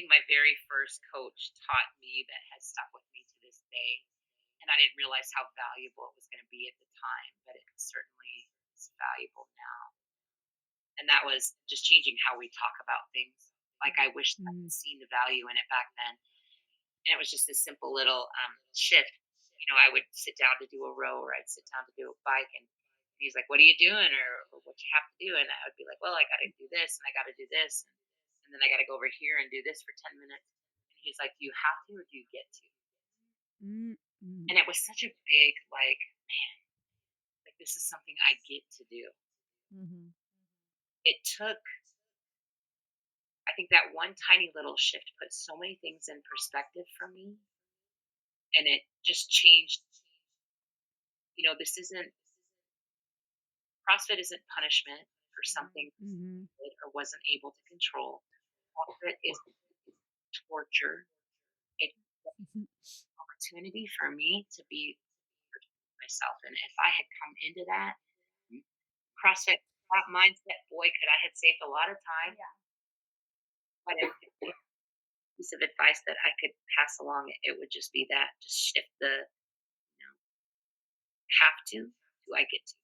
my very first coach taught me that has stuck with me to this day. And I didn't realize how valuable it was going to be at the time, but it certainly is valuable now. And that was just changing how we talk about things. Like, I wish I had seen the value in it back then. And it was just this simple little shift. You know, I would sit down to do a row or I'd sit down to do a bike. And he's like, what are you doing? Or what you have to do? And I would be like, well, I got to do this and I got to do this. And then I got to go over here and do this for 10 minutes. And he's like, do you have to or do you get to? And it was such a big, like, man, like this is something I get to do. It took, I think that one tiny little shift put so many things in perspective for me. And it just changed, you know, CrossFit isn't punishment for something I did or wasn't able to control. CrossFit is torture. It's an opportunity for me to be myself. And if I had come into that CrossFit mindset, boy, could I have saved a lot of time. But if a piece of advice that I could pass along, it would just be that, just shift the, you know, have to I get to.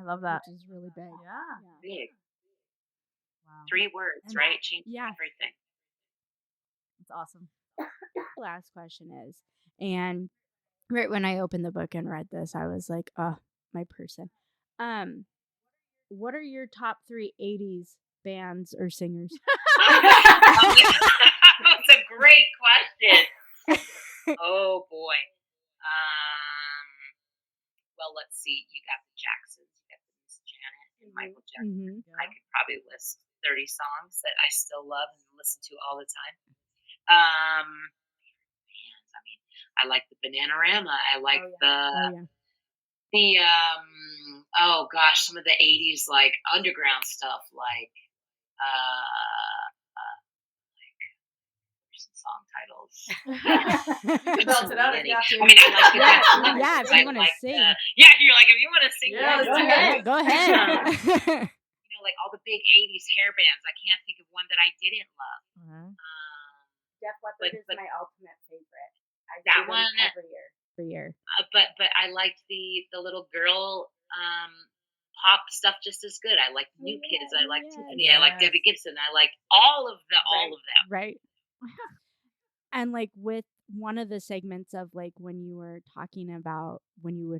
I love that. Which is really big. Big. Wow. 3 words, right? Change everything. It's awesome. Last question is, and right when I opened the book and read this, I was like, oh, my person. What are your top 3 80s bands or singers? That's a great question. Oh boy. Well, let's see. You got the Jacksons, you got the Miss Janet and Michael Jackson. I could probably list 30 songs that I still love and listen to all the time. Bands. I mean, I like the Bananarama. I like oh gosh, some of the 80s like underground stuff, like some song titles. Belt it out if you have to. I mean, I like the if you want to sing. you're like, if you want to sing, go ahead. You know, like all the big 80s hair bands. I can't think of one that I didn't love. Def Leppard is my ultimate favorite. I that one every year. But I liked the little girl pop stuff just as good. I liked New Kids. I liked Tiffany. I liked Debbie Gibson. I liked all of them. Right. And like with one of the segments of like when you were talking about when you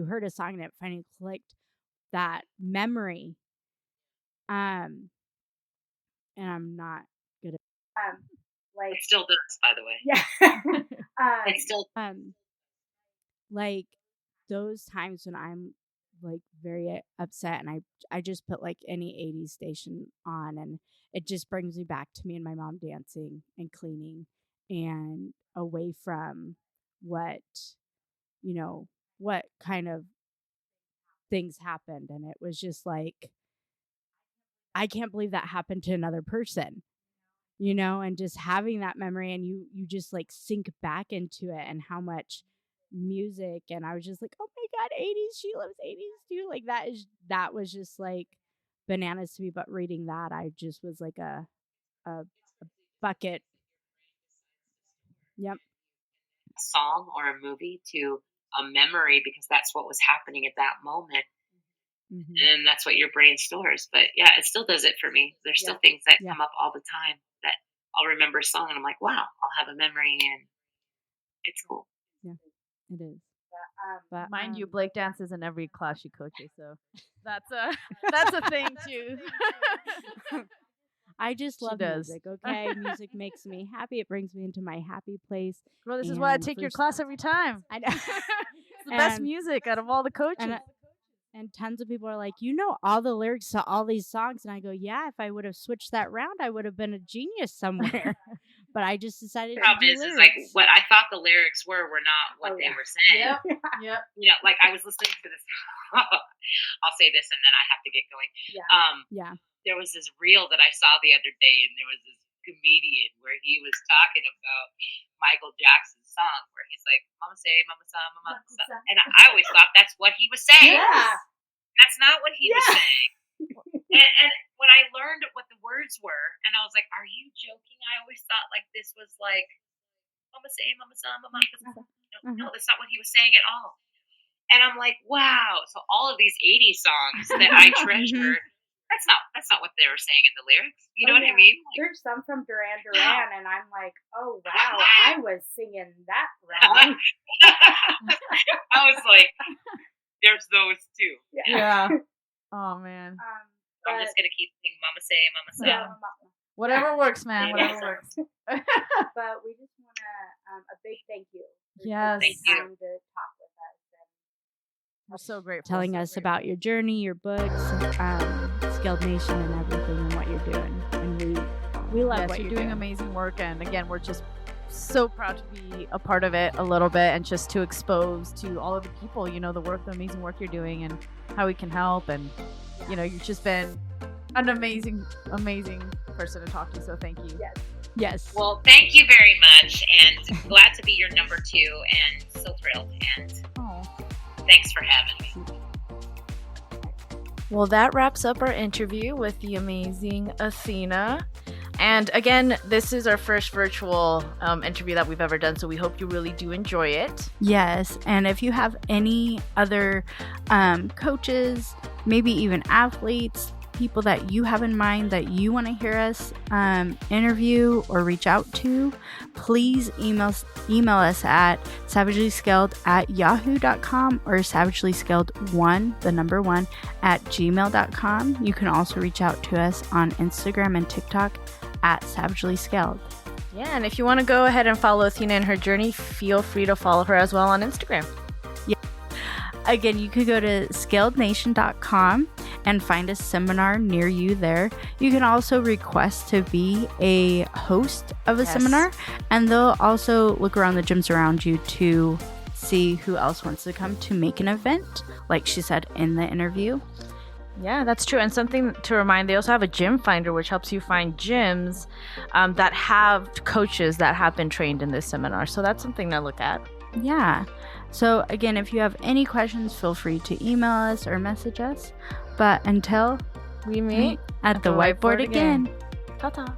heard a song and it finally clicked, that memory. And I'm not good at Like it still does, by the way. Yeah. It still like those times when I'm like very upset and I just put like any 80s station on and it just brings me back to me and my mom dancing and cleaning and away from what what kind of things happened. And it was just like, I can't believe that happened to another person, and just having that memory and you just like sink back into it and how much music. And I was just like, oh my God, 80s, she loves 80s too. Like that was just like bananas to me. But reading that, I just was like a bucket. Yep. A song or a movie to a memory because that's what was happening at that moment. And that's what your brain stores. But yeah, it still does it for me. There's still things that come up all the time that I'll remember a song and I'm like, wow, I'll have a memory and it's cool. Yeah, it is. But mind you, Blake dances in every class she coaches, so that's a thing too. I just love music, okay? Music makes me happy. It brings me into my happy place. Girl, this is why I take your class every time. I know. It's the best music out of all the coaches. And tons of people are like, all the lyrics to all these songs. And I go, yeah, if I would have switched that round, I would have been a genius somewhere. But I just decided the problem to do is lyrics. Like what I thought the lyrics were not what they were saying. Yep. Like I was listening to this. I'll say this and then I have to get going. Yeah. There was this reel that I saw the other day, and there was this comedian where he was talking about Michael Jackson's song where he's like, "Mama say, Mama sa, Mama sa," and I always thought that's what he was saying. Yeah. That's not what he was saying. And when I learned what the words were, and I was like, "Are you joking?" I always thought like this was like, "Mama say, Mama sa, Mama sa." No, that's not what he was saying at all. And I'm like, wow. So all of these 80s songs that I treasure. That's not what they were saying in the lyrics. You know what I mean? Like, there's some from Duran Duran, and I'm like, oh wow, I was singing that wrong. I was like, there's those too. Yeah. Oh man. I'm just gonna keep singing "Mama Say, Mama Say." Yeah. Whatever works, man. Whatever works. But we just want to a big thank you. Yes. Thank you. To talk with us. We're so grateful. Telling us about your journey, your books, Skilled Nation, and everything, and what you're doing. And we love what you're doing. Amazing work, and again, we're just so proud to be a part of it a little bit, and just to expose to all of the people, the amazing work you're doing, and how we can help. And you've just been an amazing person to talk to. So thank you. Yes. Well, thank you very much, and glad to be your number 2, and so thrilled. And thanks for having me. Well, that wraps up our interview with the amazing Athena. And again, this is our first virtual interview that we've ever done, so we hope you really do enjoy it. Yes, and if you have any other coaches, maybe even athletes, people that you have in mind that you want to hear us interview or reach out to, please email us at savagelyscaled@yahoo.com or savagelyscaled1, the number 1, @gmail.com. You can also reach out to us on Instagram and TikTok @savagelyscaled. Yeah, and if you want to go ahead and follow Athena in her journey, feel free to follow her as well on Instagram. Yeah. Again, you could go to scalednation.com and find a seminar near you there. You can also request to be a host of a seminar, and they'll also look around the gyms around you to see who else wants to come to make an event, like she said in the interview. Yeah, that's true. And something to remind, they also have a gym finder, which helps you find gyms that have coaches that have been trained in this seminar. So that's something to look at. Yeah. So again, if you have any questions, feel free to email us or message us. But until we meet at the whiteboard again. Ta-ta.